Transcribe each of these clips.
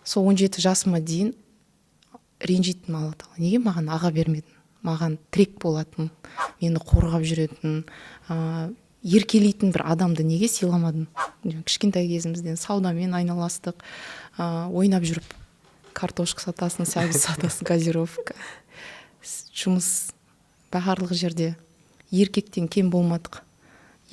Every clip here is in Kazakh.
сол 17 жасыма дейін ренжитінмін Алла тағала. Неге маған аға бермедің? Маған тірек болатын, мені қорғап жүретін, еркелейтін бір адамды неге сыйламадың? Кішкентай кезімізден саудамен айналастық, ойнап жүріп картошка сатасың, сәбіз сатасың, газировка. Жұмыс барлық жерде еркектен кем болмадық.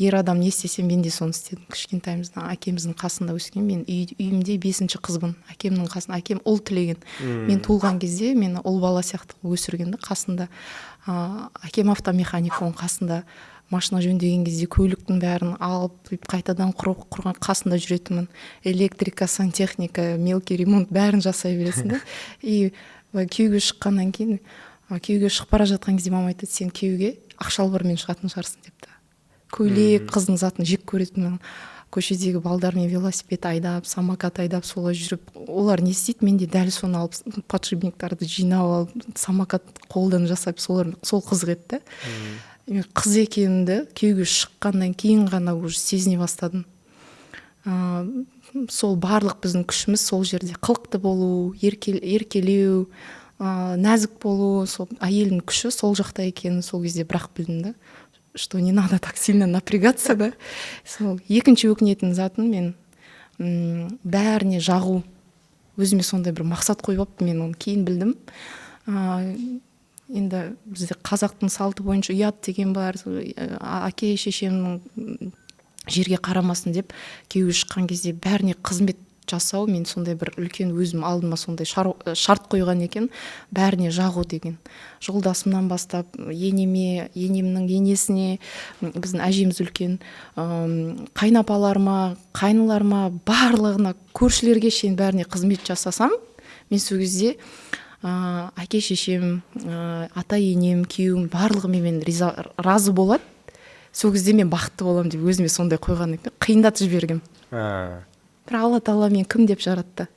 Ер адам не істесе мен де соны істедім. Кішкентайымыздан әкеміздің қасында өскен. Мен үйімде 5-ші қызбын. Әкемнің қасында. Әкем ұл тілеген. Мен туылған кезде мені ұл бала сияқты өсірген. Қасында әкем автомеханик, оның қасында машина жөндеген кезде көліктің бәрін алып қайтадан құрған қасында жүретінмін. Электрика, сантехника, мелкий ремонт бәрін жасай бересің да. И күйеуге шыққаннан кейін, күйеуге шығып бара жатқан кезде мама айтады, сен күйеуге ақшалбармен шығатын шығарсың депті. Көйлек, қыздың затын жек көретінмін. Көшедегі балдармен велосипед айдап, самокат айдап, солай жүріп, олар не істейді? Мен де дәл соны алып, подшипниктарды жинап алып, самокат қолдан жасап, сол қызық етті. Мен қыз екенімді күйеуге шыққаннан кейін ғана уже сезіне бастадым. Сол барлық біздің күшіміз сол жерде. Қылықты болу, еркелеу, нәзік болу, сол әйелдің күші сол жақта екенін сол кезде бірақ білдім да. Что не надо так сильно напрягаться, да. Сол екінші өкінетін затым мен бәріне жағу. Өзіме сондай бір мақсат қойып алыппын, мен оны кейін білдім. Енді бізде қазақтың салты бойынша ұят деген бар. Әке шешемнің жерге қарамасын деп күйеуге шыққан кезде бәріне қызмет жасау, мен сондай бір үлкен өзім алдыма сондай шарт қойған екен, бәріне жағу деген. Жолдасымнан бастап енемнің енесіне, біздің әжеміз үлкен, қайнапаларыма, қайныларыма, барлығына, көршілерге шейін бәріне қызмет жасасам, мен сол кезде әке шешем, ата енем, күйеуім барлығымен разы болады. Сол кезде мен бақытты боламын деп өзіме сондай қойған екен, қиындатып жібергем. Бірақ Алла тағала мен кім деп жаратты?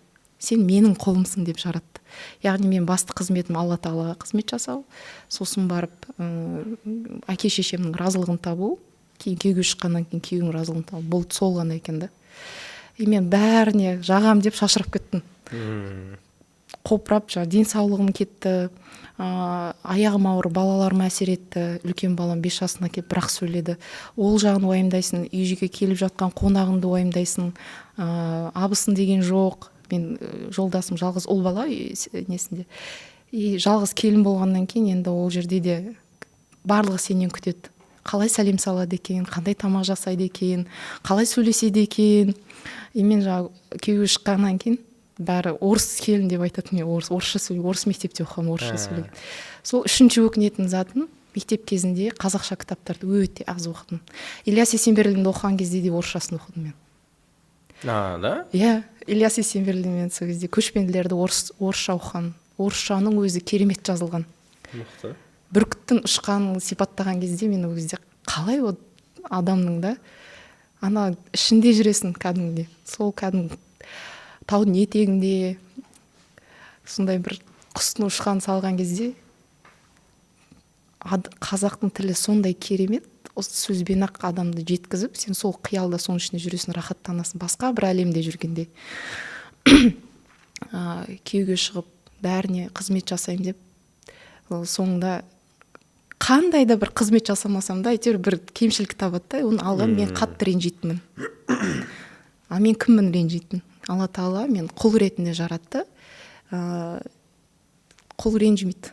Сен менің қолымсың деп жаратты. Яғни мен басты қызметім Алла тағалаға қызмет жасау, сосын барып әке шешемнің разылығын табу, кейін күйеуге шыққаннан кейін күйеудің разылығын табу. Бұл сол ғана екен да. И мен бәріне жағам деп шашырап кеттім. Қопырап, денсаулығым кетті, аяғым ауыр, балаларыма әсер етті. Үлкен балам 5 жасына келіп бірақ сөйледі. Ол жағын уайымдайсың, үйге келіп жатқан қонағыңды уайымдайсың. Абысын деген жоқ. Мен жолдасым жалғыз ұл бала несінде. И жалғыз келін болғаннан кейін енді ол жерде де барлығы сенен күтеді. Қалай сәлем салады екен, қандай тамақ жасайды екен, қалай сөйлеседі екен. И мен күйеуге шыққаннан кейін бәрі орыс келін деп айтатын. Мен орысша сөйлеймін, орыс мектепте оқығам, орысша сөйлеймін. Сол үшінші өкінетін затым, мектеп кезінде қазақша кітаптарды өте аз оқыдым. Ильяс Есенберлинді оқыған кезде де орысшасын оқыдым мен. Да? Иә, Ильяс Есенберлинмен сол кезде көшпенділерді орысша оқыған. Орысшаның өзі керемет жазылған. Мықты. Бүркіттің ұшқанын сипаттаған кезде мен ол кезде қалай ол адамның да ана ішінде жүресің кәдімгідей. Сол кәдімгі таудың етегінде сондай бір құстың ұшқанын салған кезде қазақтың тілі сондай керемет, осы сөзбен ақ адамды жеткізіп, сен сол қиялда соның ішінде жүресің, рахаттанасың, басқа бір әлемде жүргенде. Күйеуге шығып бәріне қызмет жасаймын деп, соңында қандай да бір қызмет жасамасам да әйтеуір бір кемшілік табады да, оны алған мен қатты ренжитінмін. А мен кіммін ренжитін? Алла тағала мен құл ретінде жаратты. Құл ренжімейді.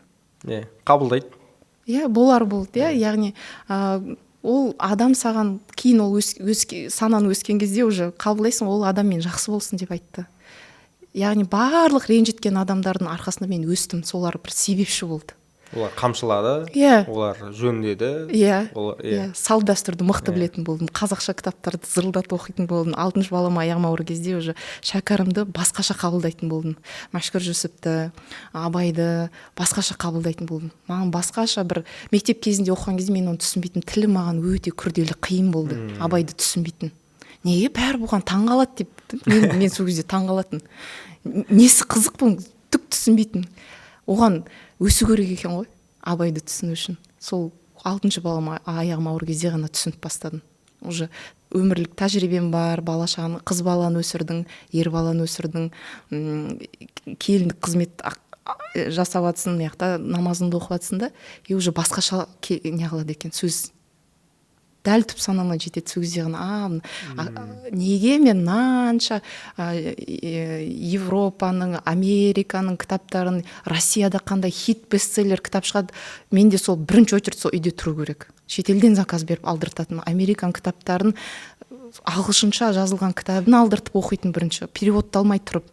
Қабылдайды. Болар болды. Яғни ол адам саған кейін ол сананы өскен кезде уже қабылдайсың, ол адам мен жақсы болсын деп айтты. Яғни барлық ренжіткен адамдардың арқасында мен өстім, солар бір себепші болды. Олар қамшылады, олар жөндеді. Салт дәстүрді мықты білетін болдым. Қазақша кітаптарды зырылдатып оқитын болдым. 6 балам аяғым ауыр кезде уже шәкәрімді басқаша қабылдайтын болдым. Мәшһүр Жүсіпті, Абайды басқаша қабылдайтын болдым. Маған басқаша бір мектеп кезінде оқыған кезде мен оны түсінбейтін, тілі маған өте күрделі, қиын болды. Абайды түсінбейтін. Неге бәрі бұған таңғалады деп мен сол кезде таңғалатын. Несі қызық бұл, түк түсінбейтін. Оған өсу керек екен ғой, Абайды түсіну үшін. Сол 6 балам аяғым ауыр кезде ғана түсініп бастадым. Уже өмірлік тәжірибем бар, бала шағаны, қыз баланы өсірдің, ер баланы өсірдің, келіндік қызмет жасап жатсың, мына намазыңды оқып жатсың да, и уже басқаша не қылады екен, сөз дәл түп санама жетеді сол кезде ғана неге мен мынанша Европаның, Американың кітаптарын, Россияда қандай хит бестселлер кітап шығады, мен де сол бірінші очередь сол үйде тұру керек, шетелден заказ беріп алдыртатын, Американ кітаптарын ағылшынша жазылған кітабын алдыртып оқитын бірінші, переводталмай тұрып,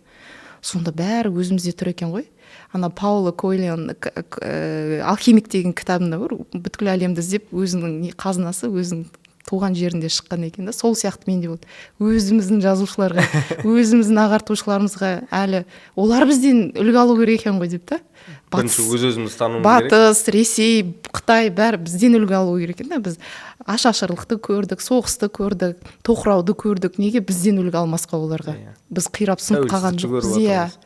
сонда бәрі өзімізде тұр екен ғой. Пауло Койльоның алхимик деген кітабында бар, бүткіл әлемді іздеп өзінің қазынасы өзінің туған жерінде шыққан екен да, сол сияқты менде болды. Өзіміздің жазушыларға, өзіміздің ағартушыларымызға әлі олар бізден үлгі алу керек екен ғой деп та. Бірінші өз-өзімізді тануымыз керек. Батыс, Ресей, Қытай бәрі бізден үлгі алу керек екен да. Біз ашаршылықты көрдік, соғысты көрдік, тоқырауды көрдік. Неге бізден үлгі алмасқа оларға? Біз қирап сынып қалған жоқпыз.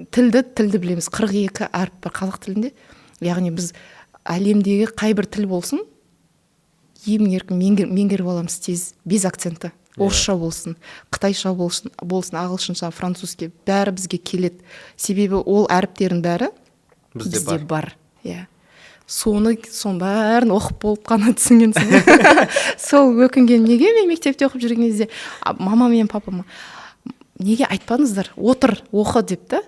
Тілді білеміз, 42 әріп бар қазақ тілінде. Яғни біз әлемдегі қай бір тіл болсын, емін-еркін меңгеріп аламыз тез, без акценті. Орысша болсын, қытайша болсын, ағылшынша, французский бәрі бізге келеді. Себебі ол әріптердің бәрі бізде бар. Соның бәрін оқып болып қана түсінгенсің. Сол өкінген, неге мен мектепте оқып жүрген кезде мама мен папама неге айтпадыңыздар, отыр, оқы деп та.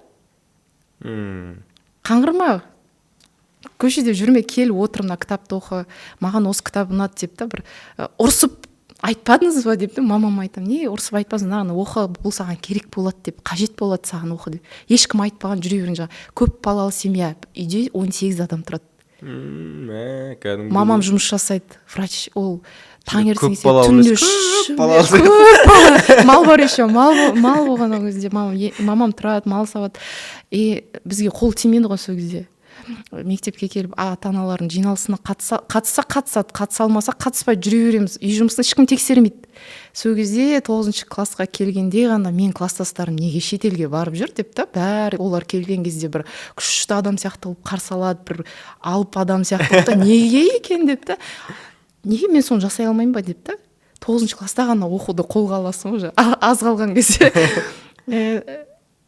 Қаңғырма, көшеде жүрме, кел отыр, мына кітапты оқы, маған осы кітап ұнады деп та, бір ұрсып айтпадыңыз ба деп та, мамама айтам, не ұрсып айтпадыңыз, оқы, бұл саған керек болады деп, қажет болады саған оқы деп. Ешкім айтпаған, жүре берген көп балалы семья, үйде 18 адам тұрады. Мамам жұмыс жасайды, врач, ол таңертең мал бар еще, мал болған кезде мамам тұрады, мал сауады. Бізге қол тимейді ғой сол кезде. Мектепке келіп ата-аналардың жиналысына қатысса қатысады, қатыса алмаса қатыспай жүре береміз. Үй жұмысын ешкім тексермейді. Сол кезде 9 классқа келгенде ғана мен класстастарым неге шетелге барып жүр деп та, бәрі олар келген кезде бір күшті адам сияқты болып қарсы алады, бір алып адам сияқты болып та, неге екен деп та. Неге мен соны жасай алмаймын ба деп та. 9 класста ғана оқуды қолға аласың уже, аз қалған кезде.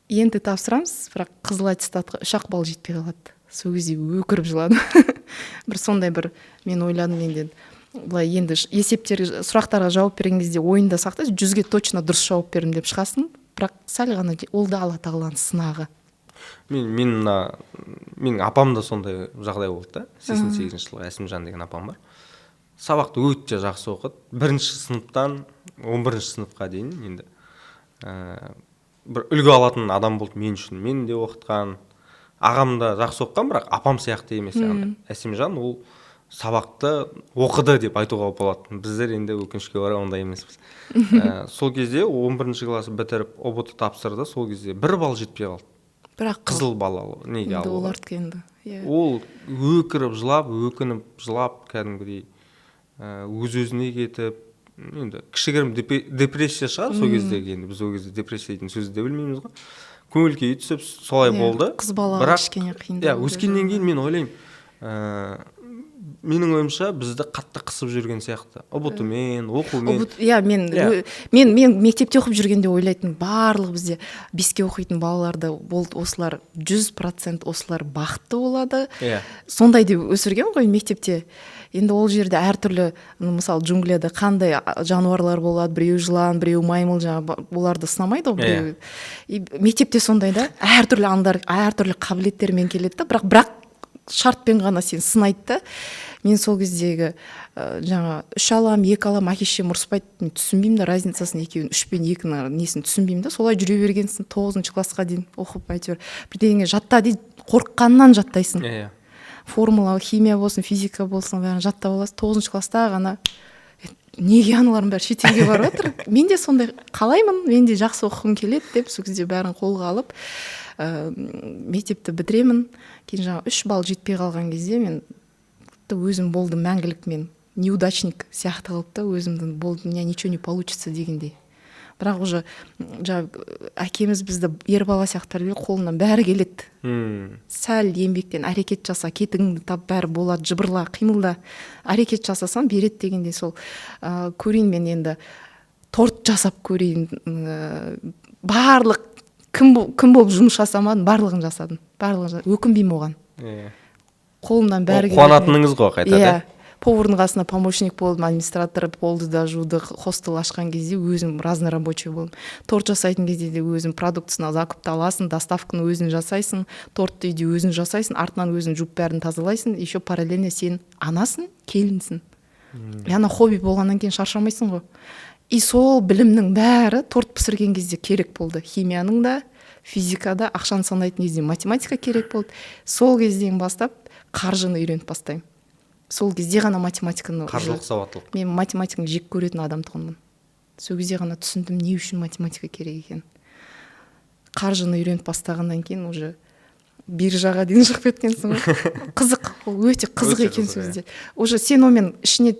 Енді тапсырамыз, бірақ қызыл аттестатқа 3 балл жетпей қалады. Сол кезде өкіріп жыладым. Бір сондай бір мен ойладым, енді былай енді есептерге, сұрақтарға жауап берген кезде ойында сақта, 100-ге точно дұрыс жауап бердім деп шығасың, бірақ сәл ғана ол да Алла тағаланың сынағы. Менің апамда сондай жағдай болды да. 88 жылғы Әсімжан деген апам бар. Сабақты өте жақсы оқыды. 1-ші сыныптан 11-ші сыныпқа дейін енді бір үлгі алатын адам болды мен үшін. Мен де оқытқан, ағам да жақсы оқыған, бірақ апам сияқты емес. Әсемжан ол сабақты оқыды деп айтуға болады. Біздер енді өкінішке орай ондай емеспіз. Сол кезде 11-ші классы бітіріп ОБТ тапсырды, сол кезде 1 балл жетпей қалды. Бірақ қызыл балл неге алды. Оларды енді. Ол өкіріп жылап, өкініп жылап, кәдімгідей өз-өзіне кетіп, енді кішігірім депрессия шығар сол кездегі, енді біз ол кезде депрессия дейтін сөзді де білмейміз ғой. Көңіл күйі түсіп, солай болды. Қыз бала кішкене қиындау. Өскеннен кейін мен ойлаймын, менің ойымша бізді қатты қысып жүрген сияқты. ұбт-мен, оқумен. Мен мектепте оқып жүргенде ойлайтын, барлық бізде 5-ке оқитын балаларды болды, осылар 100% осылар бақытты болады. Сондай деп өсірген ғой мектепте. Енді ол жерде әртүрлі, мысалы джунглияда қандай жануарлар болады, біреу жылан, біреу маймыл, оларды сынамайды ғой. Мектепте сондай да, әртүрлі аңдар, әртүрлі қабілеттермен келеді да, бірақ шартпен ғана сен сынайды да. Мен сол кездегі 3 алам, 2 алам, әке-шешем ұрыспайды, мен түсінбеймін да разницасын, екеуін 3 пен 2-ның несін түсінбеймін да. Солай жүре бергенсің 9 классқа дейін оқып, әйтеуір бірдеңе жатта дейді, қорыққаннан жаттайсың. Формула, химия болсын, физика болсын, бәрін жаттап аласың. 9 класста ғана неге аналарым бәрі шетелге барып отыр? Мен де сондай қалаймын, мен де жақсы оқығым келеді деп, сол кезде бәрін қолға алып, мектепті бітіремін. Кейін 3 балл жетпей қалған кезде мен өзім болдым мәңгілік, мен неудачник сияқты қылып та, өзімді болды, у меня ничего не получится дегендей. бірақ уже әкеміз бізді ер бала сияқты тәрбиелеп, қолынан бәрі келеді. Сәл еңбектен әрекет жаса, кетігіңді тап, бәрі болады, жыбырла, қимылда, әрекет жасасаң береді дегенде. Сол көрейін мен енді торт жасап көрейін, барлық кім болып жұмыс жасамадым, барлығын жасадым, өкінбеймін оған. Қолымнан бәрі келеді. Қуанатыныңыз ғой қайта. Повардың қасына помощник болдым, администратор болды да жуды, хостел ашқан кезде өзім разнорабочий болдым. Торт жасайтын кезде де өзім продуктысына закупты аласың, доставканы өзің жасайсың, тортты үйде өзің жасайсың, артынан өзің жуып бәрін тазалайсың, еще параллельно сен анасың, келінсің. Яна хобби болғаннан кейін шаршамайсың ғой. И сол білімнің бәрі торт пісірген кезде керек болды. Химияның да, физикада, ақшаны санайтын кезде математика керек болды. Сол кезден бастап қаржыны үйреніп бастаймын. Сол кезде ғана математиканы... Қаржылық сауаттылық. Мен математиканы жек көретін адам тұғынмын. Сол кезде ғана түсіндім, не үшін математика керек екен. Қаржыны үйреніп бастағаннан кейін уже биржаға дейін шығып кеткенсің ғой. Қызық, ол өте қызық екен сөзде. Уже сен онымен ішіне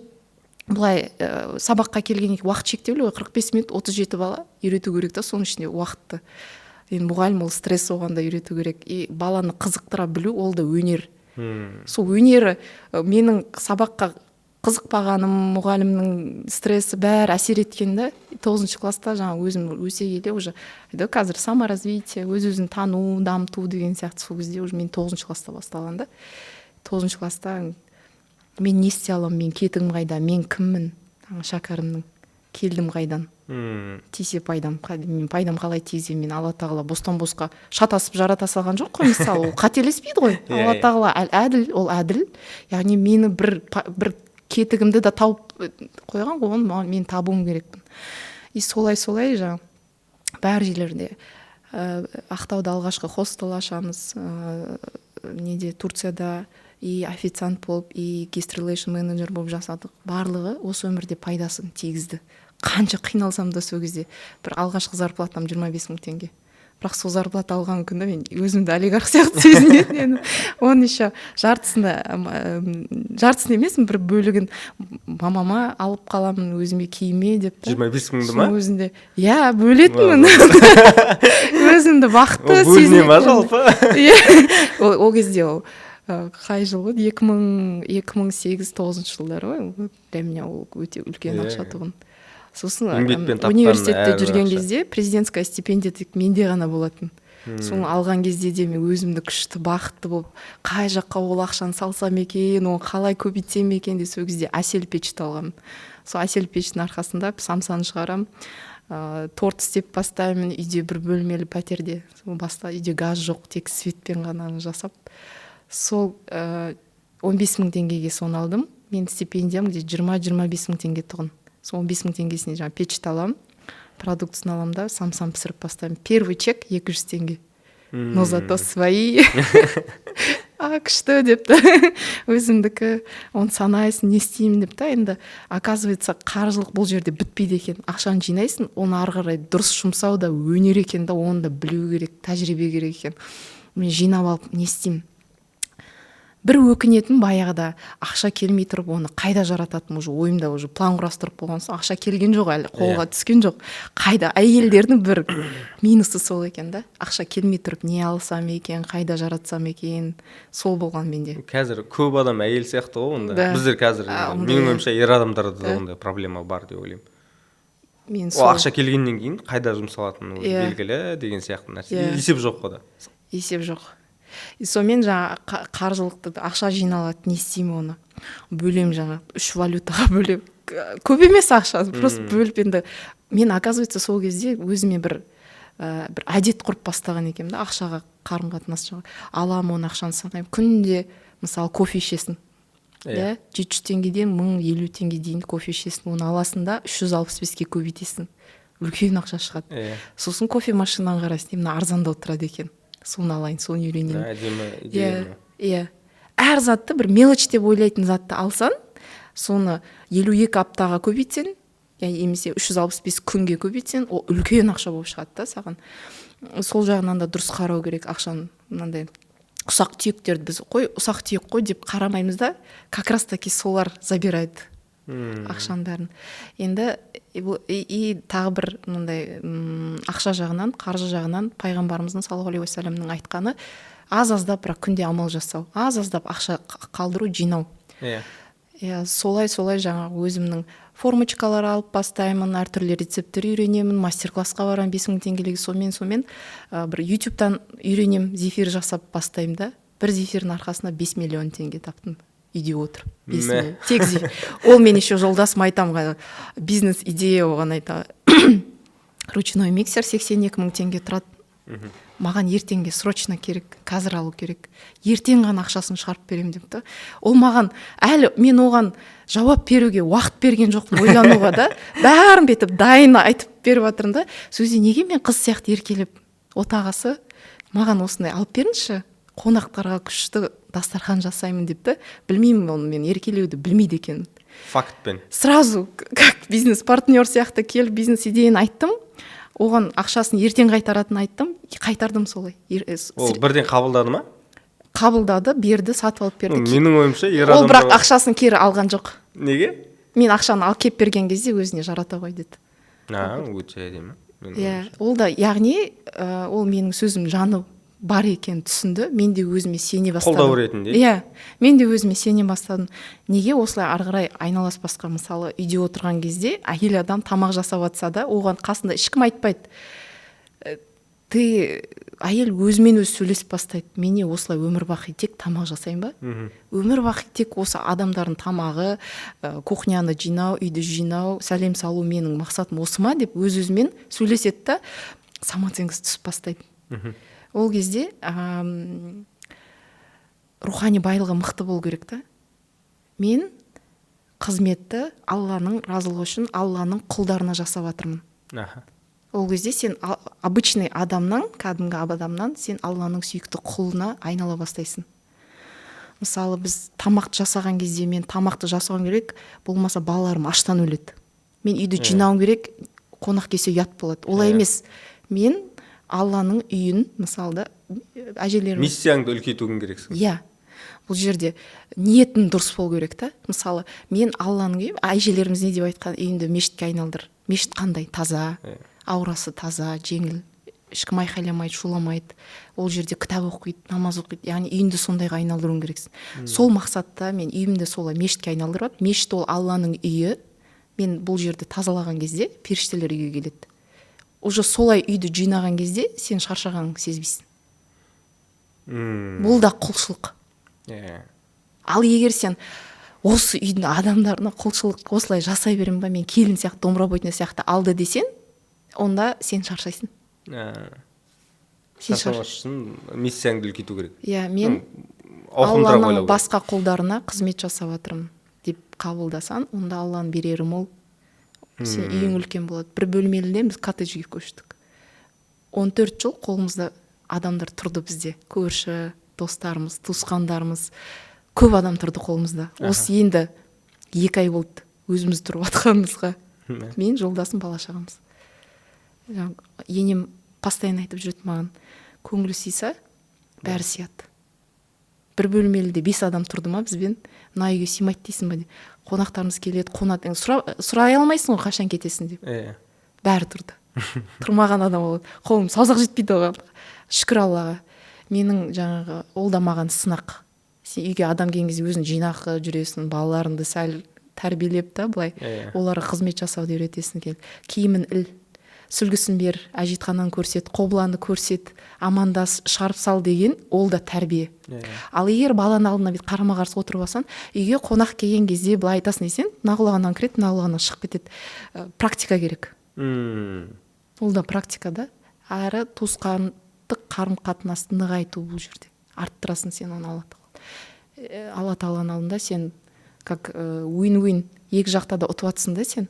былай сабаққа келгеннен кейін уақыт шектеулі ғой, 45 минут 37 бала үйрету керек та, соның ішінде уақытты. Енді мұғалім ол стресс оғанда үйрету керек. И баланы қызықтыра білу, ол да өнер. Сол өнері менің сабаққа қызықпағаным, мұғалімнің стрессы бәрі әсер еткен да. 9 класста жаңа өзім өсе келе уже қазір саморазвитие, өз-өзін тану, дамыту деген сияқты сол кезде уже мен 9 класста басталған да. 9 класста мен не істей аламын, мен кетігім қайда, мен кіммін, шәкәрімнің келдім қайдан, тисе пайдам, мен пайдам қалай тигіземін, мен Алла тағала бостан босқа шатасып жарата салған жоқ қой, мысалы ол қателеспейді ғой. Алла тағала әділ, ол әділ, яғни мені бір кетігімді да тауып қойған ғой, оны мен табуым керекпін. И солай жаңа бәр жерлерде Ақтауда алғашқы хостел ашамыз, неде Турцияда и официант болып, и guest relation менеджер болып жасадық. Барлығы осы өмірде пайдасын тигізді. Қанша қиналсам да сол кезде бір алғашқы зарплатам 25 мың теңге. Бірақ сол зарплата алған күні мен өзімді олигарх сияқты сезінетін. Оның еще жартысын емес, бір бөлігін мамама алып қаламын өзіме киіме деп. 25 мыңды ма? Өзінде. Я, бөлетінмін. Өзімді бақытты Ол бөліне сезінетін. ма жалпы? Ол кезде ол қай жыл ғой? 2008-9 жылдары ғой. Для меня ол өте үлкен ақша тұғын. Сосын университетте жүрген кезде президентская стипендия тек менде ғана болатын. Соны алған кезде де мен өзімді күшті, бақытты болып, қай жаққа ол ақшаны салсам екен, оны қалай көбейтсем екен де сол кезде әсел печті алғам. Сол әсел пештің арқасында самсаны шығарам, торт істеп бастаймын, үйде бір бөлмелі пәтерде. Үйде газ жоқ, тек светпен ғана жасап. Сол 15 мың теңгеге соны алдым. Мен стипендиям 20-25 мың теңге тұғын. Сол 15 мың теңгесіне жаңа печті аламын, продуктысын аламын да, самсам пісіріп бастаймын. Первый чек 200 теңге. Но зато свои. Күшті деп та. Өзімдікі, оны санайсың, не істеймін деп та. Енді, оказывается, қаржылық бұл жерде бітпейді екен. Ақшаны жинайсың, оны ары қарай дұрыс жұмсау да өнер екен да, оны да білу керек, тәжірибе керек екен. Мен жинап алып не істеймін? Бір өкінетін баяғыда ақша келмей тұрып, оны қайда жарататым уже ойымда уже план құрастырып болған соң, ақша келген жоқ әлі, қолға түскен жоқ. Қайда әйелдердің бір минусы сол екен да. Ақша келмей тұрып, не алсам екен, қайда жаратсам екен, сол болған менде. Қазір көп адам әйел сияқты ғой онда. Біздер қазір менің ойымша ер адамдарда да ондай проблема бар деп ойлаймын. Ол ақша келгеннен кейін қайда жұмсалатыны белгілі деген сияқты нәрсе. Есеп жоқ қой да. Есеп жоқ. Сонымен жаңа қаржылықты ақша жиналады, не істеймін оны? Бөлем жаңа 3 валютаға бөлем. Көп емес ақша, просто бөліп енді. Мен, оказывается, сол кезде өзіме бір әдет құрып бастаған екем да, ақшаға қарым-қатынас жаңа. Аламын оны ақшаны санаймын. Күнде, мысалы, кофе ішесің. 700 теңгеден 1050 теңге дейін кофе ішесің. Оны аласың да 365-ке көбейтесің. Үлкен ақша шығады. Сосын кофе машинадан қарайсың, мына арзанда отырады екен. Соны алайын, соны үйренейін. Әдемі идея. Әр затты бір мелочь деп ойлайтын затты алсан, соны 52 аптаға көбейтсең, немесе 365 күнге көбейтсең, ол үлкен ақша болып шығады да саған. Сол жағынан да дұрыс қарау керек ақшаны. Мынандай ұсақ түйектерді біз ұсақ түйек қой деп қарамаймыз да, как раз таки солар забирайды ақшаның бәрін. Енді и тағы бір мындай ақша жағынан, қаржы жағынан пайғамбарымыздың саллаллаху алейхи уассаламның айтқаны аз-аздап бірақ күнде амал жасау, аз-аздап ақша қалдыру, жинау. Иә, солай жаңағы өзімнің формочкалар алып бастаймын, әртүрлі рецепттер үйренемін, мастер-классқа барамын 5000 теңгелігі, сонымен бір ютубтан үйренемін, зефир жасап бастаймын да. Бір зефирдің арқасында 5 миллион теңге таптым. Үйде отырып. 5 миллион. Тек зефир. Ол мен еще жолдасым айтамын, бизнес идея оған айта. Ручной миксер 82 мың теңге тұрады. Маған ертеңге срочно керек, қазір алу керек. Ертең ғана ақшасын шығарып беремін деп та. Ол маған әлі мен оған жауап беруге уақыт берген жоқпын, ойлануға да. Бәрін бетіп дайын айтып беріп жатырмын да. Сөзі неге мен қыз сияқты еркелеп, отағасы маған осындай алып беріңізші, қонақтарға күшті дастархан жасаймын деп та. Білмеймін, оны мен еркелеуді білмейді екенмін. Фактпен. Сразу как бизнес-партнер сияқты келіп бизнес идеяны айттым. Оған ақшасын ертең қайтаратын айттым, қайтардым солай. Ол бірден қабылдады ма? Қабылдады, берді, сатып алып берді. Менің ойымша ол бірақ ақшасын кері алған жоқ. Неге? Мен ақшаны алып кеп берген кезде өзіне жарата ғой деді. Өте әдемі. Иә, ол да яғни ол менің сөзім жаны бар екенін түсінді. Мен де өзіме сене бастадым. Қолдау ретінде. Иә, мен де өзіме сене бастадым. Неге осылай ары қарай айналаспасқа, мысалы үйде отырған кезде әйел адам тамақ жасап жатса да, оған қасында ешкім айтпайды. Әйел өзімен өзі сөйлесіп бастайды. Мен не осылай өмір бақи тек тамақ жасайын ба? Өмір бақи тек осы адамдардың тамағы, кухняны жинау, үйді жинау, сәлем салу менің мақсатым осы ма деп өз-өзімен сөйлеседі да, самооценкасы түсіп бастайды. Ол кезде рухани байлығы мықты болу керек та. Мен қызметті Алланың разылығы үшін Алланың құлдарына жасап жатырмын. Ол кезде сен обычный адамнан, кәдімгі адамнан сен Алланың сүйікті құлына айнала бастайсың. Мысалы, біз тамақты жасаған кезде мен тамақты жасауым керек, болмаса балаларым аштан өледі. Мен үйді жинауым керек, қонақ келсе ұят болады. Олай емес. Мен Алланың үйін, мысалы, әжелерім... Миссияңды үлкейтуің керексің. Иә. Бұл жерде ниетің дұрыс болу керек та. Мысалы, мен Алланың үйі, әжелеріміз не деп айтқан, үйінді мешітке айналдыр. Мешіт қандай? Таза, аурасы таза, жеңіл, ешкім айқайламайды, шуламайды. Ол жерде кітап оқиды, намаз оқиды. Яғни үйінді сондайға айналдыруың керексің. Сол мақсатта мен үйімді солай мешітке айналдырып, мешіт ол Алланың үйі. Мен бұл жерді тазалаған кезде періштелер үйге келеді. Уже солай үйді жинаған кезде сен шаршағаныңды сезбейсің. Бұл да құлшылық. Ал егер сен осы үйдің адамдарына құлшылық осылай жасай берем ба, мен келін сияқты, домбыра сияқты алды десең, онда сен шаршайсың. Шаршамас үшін миссияңды үлкейту керек. Иә, мен Алланың басқа құлдарына қызмет жасап жатырмын деп қабылдасаң, онда Алланың берері мол. Сен үйің үлкен болады. Бір бөлмеліден біз коттеджге көштік. 14 жыл қолымызда адамдар тұрды бізде. Көрші, достарымыз, туысқандарымыз. Көп адам тұрды қолымызда. Осы енді 2 ай болды өзіміз тұрып атқанымызға. Мен жолдасым, бала-шағамыз. Енем постоянно айтып жүреді маған, көңілі сыйса, бәрі сияды. Бір бөлмеліде 5 адам тұрды ма бізбен, мына үйге сыймайды дейсің ба деп. Қонақтарымыз келеді, сұрай алмайсың ғой қашан кетесің деп. Бәрі тұрды. Тұрмаған адам болады. Қолым саусақ жетпейді оған. Шүкір Аллаға. Менің жаңағы ол да маған сынақ. Сен үйге адам келген кезде өзің жинақы жүресің, балаларыңды сәл тәрбиелеп та былай. Оларға қызмет жасауды үйретесің кел. Киімін іл, сүлгісін бер, әжетхананы көрсет, қобыланы көрсет, амандас, шығарып сал деген ол да тәрбие. Ал егер баланың алдына бет қарама-қарсы отырып алсаң, үйге қонақ келген кезде былай айтасың десең, мына құлағынан кіреді, мына құлағынан шығып кетеді. Практика керек. Ол да практика да. Әрі туысқандық қарым-қатынасты нығайту бұл жерде. Арттырасың сен оны Алла Тағаланың алдында сен как win-win, екі жақта да ұтып жатсың да сен.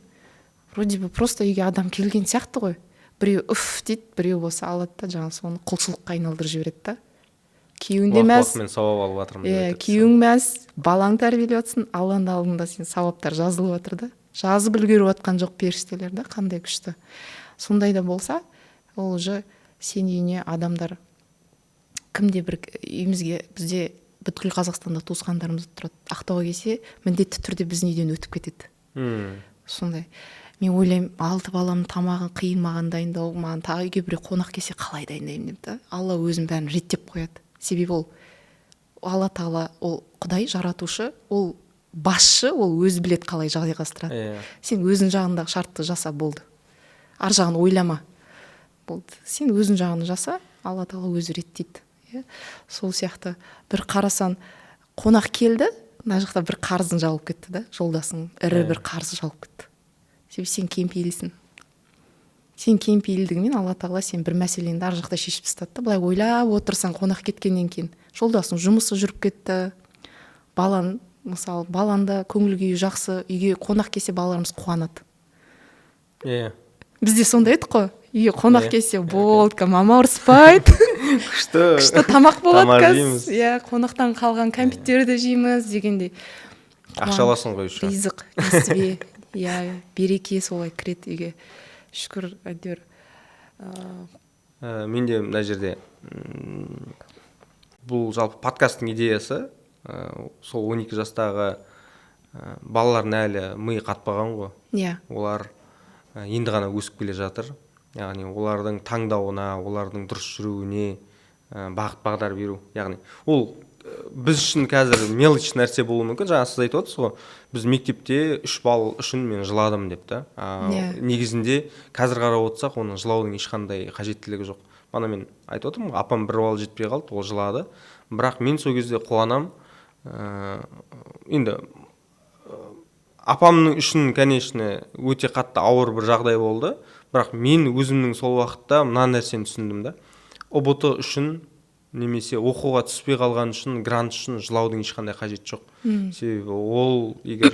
Вроде бы просто үйге адам келген сияқты ғой. Біреу үф дейді, біреу болса алады да жаңа соны құлшылыққа айналдырып жібереді да. Күйеуің де мәз. Уақытымен сауап алып жатырмын. Күйеуің мәз, балаң тәрбиелеп жатсың, Алланың алдында сен сауаптар жазылып жатыр да. Жазып үлгеріп жатқан жоқ періштелер да, қандай күшті. Сондай да болса, ол уже сен үйіне адамдар кімде бір үйімізге бізде бүткіл Қазақстанда туысқандарымыз тұрады. Ақтауға келсе, міндетті түрде біздің үйден өтіп кетеді. Сондай. мен ойлаймын 6 баламның тамағын қиын маған дайындау, маған тағы үйге біреу қонақ келсе қалай дайындаймын деп та. Алла өзін бәрін реттеп қояды. Себебі ол Алла тағала, ол Құдай жаратушы, ол басшы, ол өзі білет қалай жағдайғастырады. Сен өзің жағындағы шартты жаса болды. Ар жағын ойлама. Болды. Сен өзің жағын жаса, Алла тағала өзі реттейді. Сол сияқты бір қарасан, қонақ келді, мына жақта бір қарызың жауып кетті да, жолдасың ірі бір қарызы жауып кетті. Себебі сен кемпейілсің. Сен кемпейілдігімен Алла тағала сен бір мәселеңді ар жақта шешіп тастады да, былай ойлап отырсаң қонақ кеткеннен кейін жолдасың жұмысы жүріп кетті. Балан, мысалы, баланда көңіл күйі жақсы, үйге қонақ келсе балаларымыз қуанады. Бізде сондай еді ғой. Үйге қонақ келсе болды, мама ұрыспайды. Күшті тамақ болады кәз. Қонақтан қалған кәмпиттерді жейміз дегендей. Ақшаласын ғой үшін. Ризық, кәсібе, береке солай кіреді үйге. Шүкір, әйтеуір. Менде мына жерде бұл жалпы подкасттың идеясы сол 12 жастағы балалардың әлі миы қатпаған ғой. Олар енді ғана өсіп келе жатыр. Яғни олардың таңдауына, олардың дұрыс жүруіне бағыт бағдар беру. Яғни ол біз үшін қазір мелочь нәрсе болуы мүмкін. Жаңа сіз айтып отырсыз ғой, біз мектепте 3 балл үшін мен жыладым деп та. Негізінде қазір қарап отырсақ, оның жылаудың ешқандай қажеттілігі жоқ. Мана мен айтып отырмын, апам 1 балл жетпей қалды, ол жылады. Бірақ мен сол кезде қуанам. Енді апамның үшін, конечно, өте қатты ауыр бір жағдай болды. Бірақ мен өзімнің сол уақытта мына нәрсені түсіндім да. ОБТ үшін немесе оқуға түспей қалған үшін, грант үшін жылаудың ешқандай қажеті жоқ. Себебі ол егер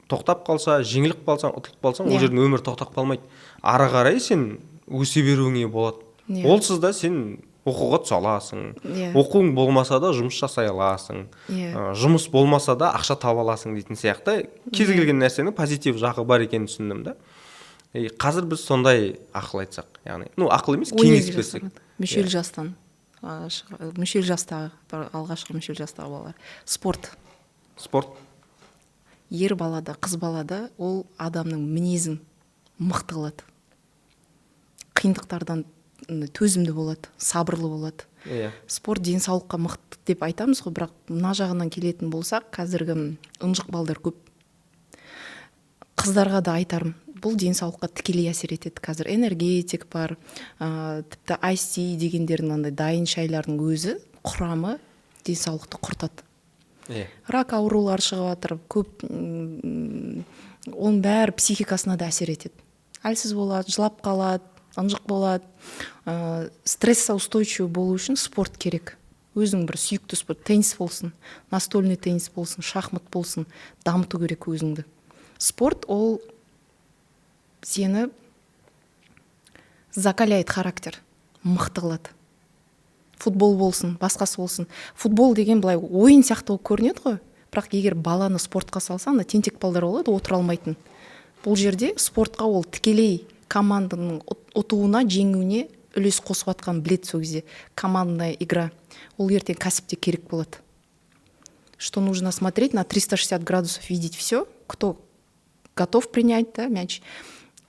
тоқтап қалса, жеңіліп қалсаң, ұтылып қалсаң, ол жердің өмір тоқтап қалмайды. Ары қарай сен өсе беруіңе болады. Олсыз да сен оқуға түсе аласың. Оқуың болмаса да жұмыс жасай аласың. Жұмыс болмаса да ақша таба аласың дейтін сияқты. Кез келген нәрсенің позитив жағы бар екенін түсіндім да. Қазір біз сондай ақыл айтсақ, яғни, ақыл емес, кеңес берсек. Мүшел жастан, мүшел жастағы, алғашқы мүшел жастағы балалар. Спорт. Ер балада, қыз балада ол адамның мінезін мықты қылады. Қиындықтардан төзімді болады, сабырлы болады. Спорт денсаулыққа мықты деп айтамыз ғой, бірақ мына жағынан келетін болсақ, қазіргі ынжық балдар көп. Қыздарға да айтарым, бұл денсаулыққа тікелей әсер етеді. Қазір энергетик бар, тіпті IC дегендердің дайын шайлардың өзі құрамы денсаулықты құртады. Рак аурулар шығып жатыр, көп, оның бәрі психикасына да әсер етеді. Әлсіз болады, жылап қалады, ынжық болады. Стрессқа устойчивый болу үшін спорт керек. Өзің бір сүйікті спорт, теннис болсын, настольный теннис болсын, шахмат болсын, дамыту керек өзіңді. Спорт ол сені закаляет характер, мықты қылады. Футбол болсын, басқасы болсын. Футбол деген былай ойын сияқты көрінеді ғой. Бірақ егер баланы спортқа салсаң, тентек балдар болады, отыра алмайтын. Бұл жерде спортқа ол тікелей команданың ұтуына, жеңуіне үлес қосып атқан білет сол кезде. Командная игра. Ол ертең кәсіпте керек болады. Что нужно смотреть на 360 градусов, видеть все, кто готов принять, да, мяч.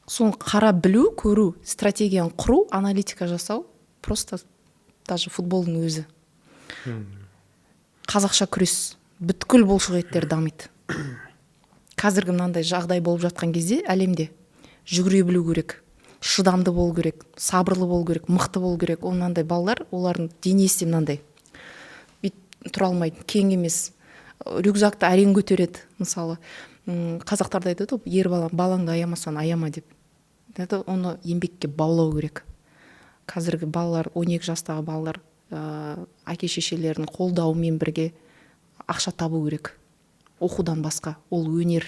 Соны қара білу, көру, стратегияны құру, аналитика жасау, просто даже футболдың өзі. Қазақша күрес, бүткіл бұлшықеттер дамиды. Қазіргі мынандай жағдай болып жатқан кезде әлемде жүгіре білу керек, шыдамды болу керек, сабырлы болу керек, мықты болу керек. Ол мынандай балалар, олардың денесі мынандай тұра алмайды, кең емес. Рюкзакты әрең көтереді, мысалы. Қазақтарда айтады, ер балаңды аямасаң аяма деп. Оны еңбекке баулау керек. Қазіргі балалар, 12 жастағы балалар әке шешелерінің қолдауымен бірге ақша табу керек. Оқудан басқа, ол өнер.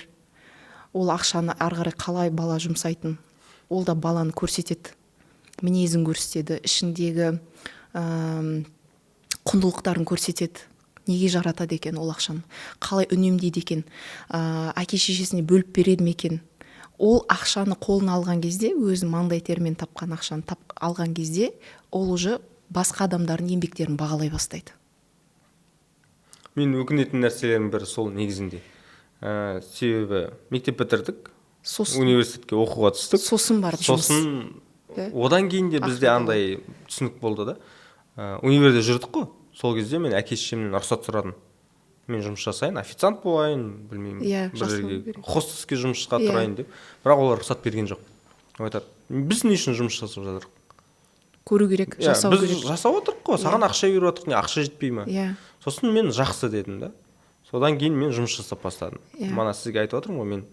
Ол ақшаны ары қарай қалай бала жұмсайтын, ол да баланы көрсетеді. Мінезін көрсетеді, ішіндегі құндылықтарын көрсетеді. Неге жаратады екен ол ақшаны, қалай үнемдейді екен, әке шешесіне бөліп береді ме екен. Ол ақшаны қолына алған кезде, өзі маңдай термен тапқан ақшаны алған кезде, ол уже басқа адамдардың еңбектерін бағалай бастайды. Мен өкінетін нәрселердің бірі сол негізінде. Себебі мектеп бітірдік, сосын университетке оқуға түстік. сосын барып жұмыс. Сосын Иә. одан кейін де бізде андай түсінік болды да. Универде жүрдік қой. Сол кезде мен әке-шешемнен рұқсат сұрадым. Мен жұмыс жасайын, официант болайын, білмеймін, Иә, бір жасау жерге керек. хостеске жұмысқа Иә. тұрайын деп. Бірақ олар рұқсат берген жоқ. Ол айтады, біз не үшін жұмыс жасап жатырмық? Көру керек, Иә, жасау біз керек. жасап отырмық қой, саған ақша беріп жатырмық, не ақша жетпей ма? Иә. Сосын мен жақсы дедім да. Содан кейін мен жұмыс жасап бастадым. Иә. Мана сізге айтып отырмын ғой, мен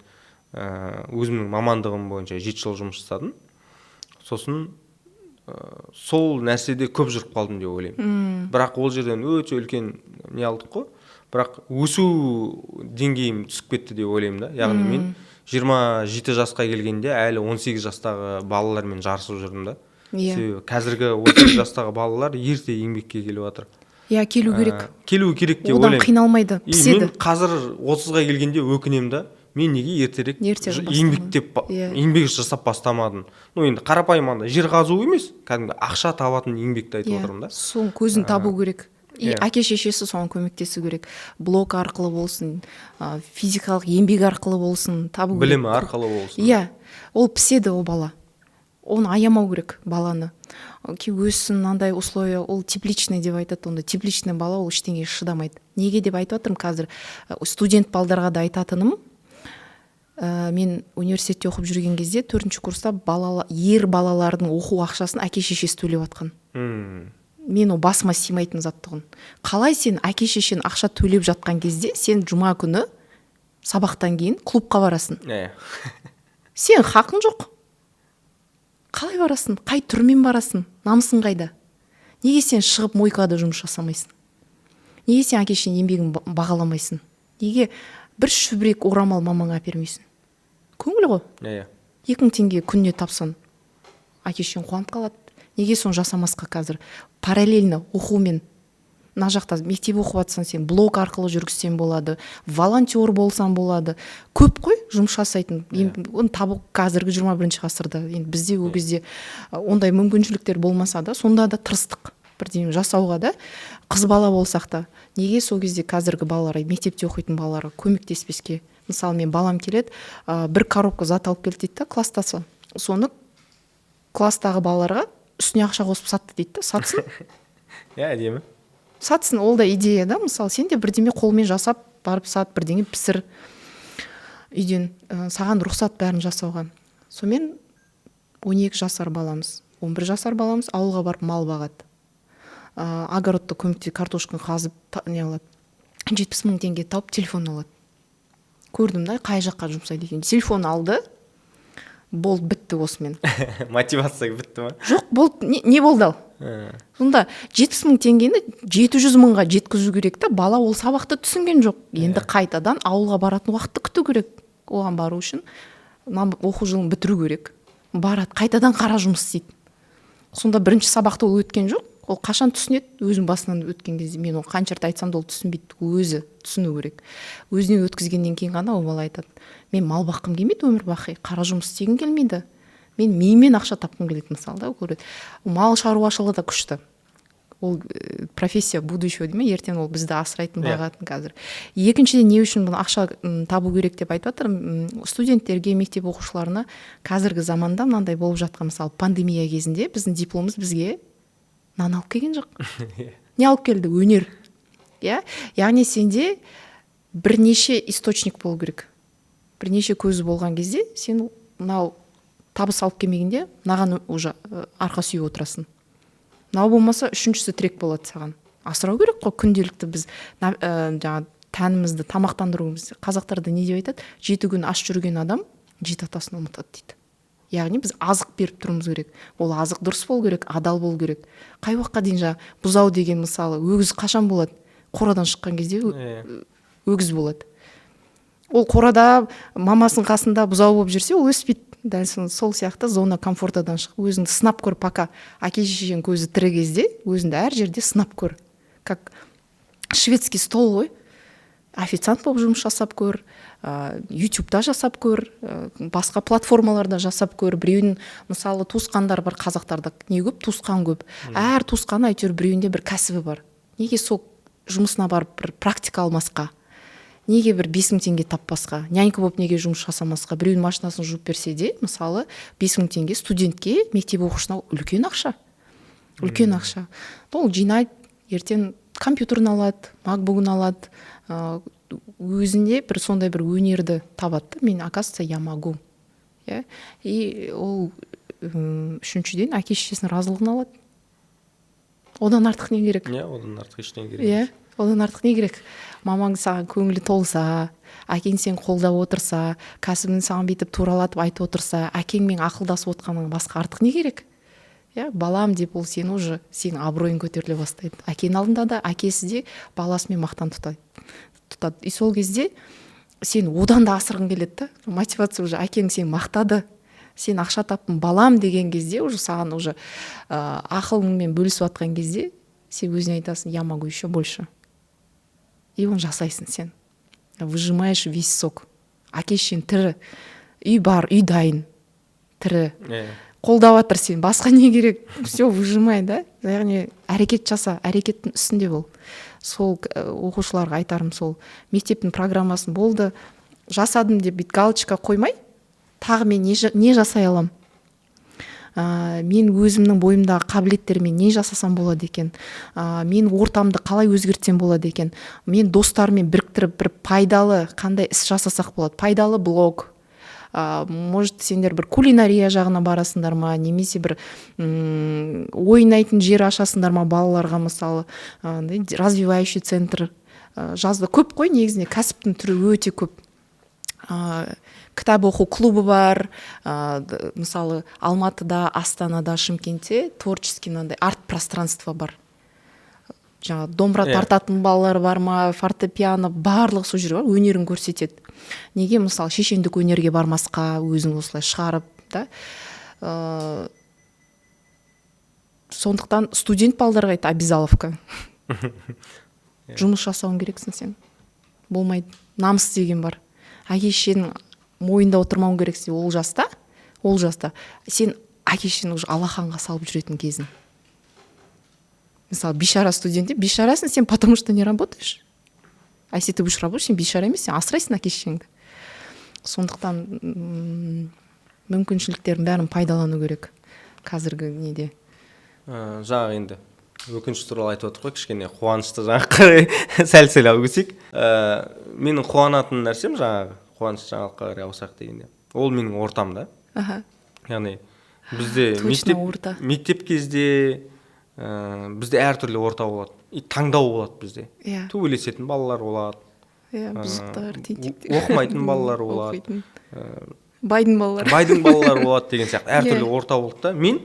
өзімнің мамандығым бойынша 7 жыл жұмыс жасадым. Сосын сол нәрседе көп жүріп қалдым деп ойлаймын. Бірақ ол жерден өте үлкен не алдық қой. Бірақ өсу деңгейім түсіп кетті деп ойлаймын да. Яғни мен 27 жасқа келгенде әлі 18 жастағы балалармен жарысып жүрдім да. Себебі қазіргі 18 жастағы балалар ерте еңбекке келіп жатыр. Иә, келу керек. Келу керек деп Одан ойлаймын. қиналмайды, піседі. Мен қазір 30-ға келгенде өкінемін да. Мен неге ертерек еңбек жасап бастамадым. Ну енді қарапайым андай жер қазу емес, кәдімгі ақша табатын еңбекті айтып отырмын да. Соның көзін табу керек. И әке-шешесі соған көмектесу керек. Блог арқылы болсын, физикалық еңбек арқылы болсын, табу керек. Білімі арқылы болсын. Иә, ол піседі ол бала. Оны аямау керек баланы. Өссін, андай условия, ол тепличный деп айтады, онда тепличный бала ол ештеңеге шыдамайды. Неге деп айтып отырмын қазір студент балдарға да айтатыным. Мен университетте оқып жүрген кезде 4-ші курста ер балалардың оқу ақшасын әке-шешесі төлеп жатқан. Мен ол басыма сыймайтын заттығын. Қалай сен әке-шешен ақша төлеп жатқан кезде сен жұма күні сабақтан кейін клубқа барасың? Сен хақың жоқ. Қалай барасың? Қай түрмен барасың? Намысың қайда? Неге сен шығып мойкада жұмыс жасамайсың? Неге сен әке-шешенің еңбегін бағаламайсың? Неге бір шүбірек орамал мамаңа әпермейсің? Көңіл ғой. 2000 теңге күніне тапсан, әке-шешең қуанып қалады. Неге соны жасамасқа қазір? Параллельно оқумен, мына жақта мектеп оқып жатсаң, сен блог арқылы жүргізсең болады, волонтер болсаң болады. Көп қой жұмыс жасайтын. Оны табу қазіргі 21-ші ғасырда. Енді бізде ол кезде ондай мүмкіншіліктер болмаса да, сонда да тырыстық бірдеңе жасауға да. Қыз бала болсақ та, неге сол кезде қазіргі балалар, мектепте оқитын балаларға көмектеспеске? Мысалы, мен балам келеді, бір коробка зат алып келді дейді, класстасы. Соны класстағы балаларға үстіне ақша қосып сатты дейді, сатсын. Әдемі. Сатсын, ол да идея да. Мысалы, сен де бірдеме қолмен жасап, барып сат, бірдеңе пісір. Үйден саған рұқсат бәрін жасауға. Сонымен 12 жасар баламыз, 11 жасар баламыз ауылға барып мал бағады. Огородта көмекте картошканы қазып не алады. 70 000 теңге тауып телефон алады. Көрдім да, қай жаққа жұмсайды екен. Телефон алды, болды, бітті осымен. Мотивация бітті ма? Жоқ, болды, не болды ал? Сонда 70 000 теңгені 700 000-ға жеткізу керек та, бала ол сабақты түсінген жоқ. Енді қайтадан ауылға баратын уақытты күту керек. Оған бару үшін оқу жылын бітіру керек. Барады, қайтадан қара жұмыс істейді. Сонда бірінші сабақты ол өткен жоқ. Ол қашан түсінеді? Өзінің басынан өткен кезде. Мен ол қанша рет айтсам да ол түсінбейді. Өзі түсіну керек. Өзінен өткізгеннен кейін ғана ол бала айтады. Мен мал баққым келмейді өмір бақи, қара жұмыс істегім келмейді. Мен меймен ақша тапқым келеді, мысалы да, көреді. Мал шаруашылығы да күшті. Ол профессия будущего деме, ертең ол бізді асырайтын бағатын қазір. Екіншіден, не үшін бұны ақша табу керек деп айтып жатырмын. Студенттерге, мектеп оқушыларына қазіргі заманда мынандай болып жатқан, мысалы, пандемия кезінде біздің дипломымыз бізге нан алып келген жоқ. Не алып келді? Өнер. Яғни сенде бірнеше источник болу керек. Бірнеше көзі болған кезде сен мынау табыс алып келмегенде мынаған уже арқа сүйіп отырасың. Мынау болмаса үшіншісі тірек болады саған. Асырау керек қой күнделікті біз жаңағы тәнімізді тамақтандыруымыз. Қазақтарда не деп айтады? 7 күн аш жүрген адам 7 атасын ұмытады дейді. Яғни біз азық беріп тұруымыз керек. Ол азық дұрыс болу керек, адал болу керек. Қай уақытқа дейін жаңа бұзау деген мысалы, өгіз қашан болады? Қорадан шыққан кезде өгіз болады. Ол қорада мамасының қасында бұзау болып жүрсе, ол өспейді. Дәл сол сияқты зона комфортадан шығып, өзіңді сынап көр, пока әке-шешең көзі тірі кезде, өзіңді әр жерде сынап көр. Как шведский стол ғой. Официант болып жұмыс жасап көр, YouTube-да жасап көр, басқа платформаларда жасап көр. Біреудің, мысалы, туысқандар бар қазақтарда, не көп, туысқан көп. Әр туысқаны әйтеуір біреуінде бір кәсібі бар. Неге сол жұмысына барып бір практика алмасқа? неге бір 5.000 теңге таппасқа, нянька болып неге жұмыс жасамасқа, біреудің машинасын жуып берсе де, мысалы 5.000 теңге студентке, мектеп оқушысына үлкен ақша. Үлкен ақша. Ол жинайды, ертең компьютерін алады, макбугын алады, өзінде бір сондай бір өнерді табады. Мен, оказывается, я могу. И ол үшіншіден әке-шешесінің разылығын алады. Одан артық не керек? Одан артық ештеңе керек. Одан артық не керек? Мамаң саған көңілі толса, әкең сен қолдап отырса, кәсібін саған бүйтіп туралатып айтып отырса, әкеңмен ақылдасып отқаның басқа артық не керек? Балам деп ол сені уже сенің абыройың көтеріле бастайды. Әкенің алдында да, әкесі де баласымен мақтан тұтады. И сол кезде сен одан да асырғың келеді да. Мотивация уже әкең сені мақтады. Сен ақша таптың балам деген кезде уже саған уже ақылыңмен бөлісіп жатқан кезде сен өзіне айтасың, я могу еще больше. И оны жасайсың сен. Выжимаешь весь сок. Әке-шешең тірі. Үй бар, үй дайын. Тірі. Қолдап жатыр сен. Басқа не керек? Все, выжимай, да? Яғни әрекет жаса, әрекеттің үстінде бол. Сол оқушыларға айтарым сол. Мектептің программасын болды, жасадым деп бит галочка қоймай, тағы мен не жасай алам? Мен өзімнің бойымдағы қабілеттермен не жасасам болады екен, мен ортамды қалай өзгертсем болады екен, мен достарыммен біріктіріп бір пайдалы қандай іс жасасақ болады, пайдалы блог, может сендер бір кулинария жағына барасыңдар ма, немесе бір ойнайтын жер ашасыңдар ма балаларға, мысалы развивающий центр жазды. Көп қой, негізінде кәсіптің түрі өте көп. Кітап оқу клубы бар, мысалы Алматыда, Астанада, Шымкентте творческий арт пространство бар. Жаңа домбыра тартатын балалар бар ма, фортепиано, барлығы сол жерде бар, өнерін көрсетеді. Неге мысалы шешендік өнерге бармасқа, өзің осылай шығарып, да? Сондықтан студент балаларға айтты, обязаловка. Жұмыс жасауың керексің сен. Болмайды. Намыс деген бар. Әке-шешенің мойында отырмауың керексің. Ол жаста сен әке-шешені уже алақанға салып жүретін кезің. Мысалы, бейшара студент, бейшарасың сен, потому что не работаешь. А если ты будешь работать, сен бейшара емес, сен асырайсың әке-шешеңді. Сондықтан мүмкіншіліктердің бәрін пайдалану керек қазіргі неде. Жаңағы енді өкініш туралы айтып отыр ғой, кішкене қуанышты жаңағы сәл алып өсек. Менің қуанатын нәрсем жаңағы қуаныш жаңалыққа қарай ауысақ дегенде. Ол менің ортам да. Яғни бізде мектеп кезде бізде әртүрлі орта болады. И таңдау болады бізде. Төбелесетін балалар болады. Бұзықтар, оқымайтын балалар болады. Байдың балалары болады деген сияқты әртүрлі орта болды да. Мен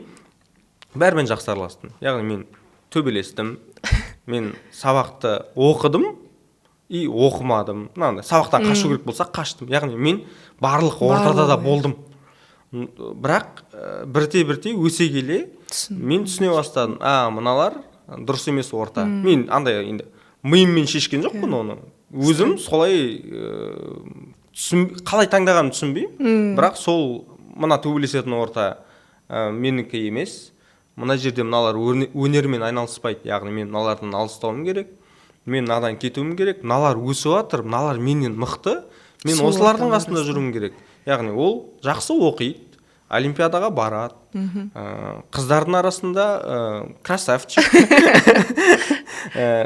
бәрімен жақсы араластым. Яғни мен төбелестім. Мен сабақты оқыдым и оқымадым. Сабақтан қашу керек болса қаштым. Яғни мен барлық ортада да болдым. Бірақ бірте өсе келе мен түсіне бастадым. Мыналар дұрыс емес орта. Мен андай енді миыммен шешкен жоқпын оны. Өзім солай қалай таңдағанымды түсінбеймін. Бірақ сол мына төбелесетін орта менікі емес. Мына жерде мыналар өнермен айналыспайды. Яғни мен мыналардан алыстауым керек. Мен мынадан кетуім керек. Мыналар өсіп жатыр, мыналар менен мықты. Мен осылардың қасында жүруім керек. Яғни ол жақсы оқиды, олимпиадаға барады. Қыздардың арасында красавчик.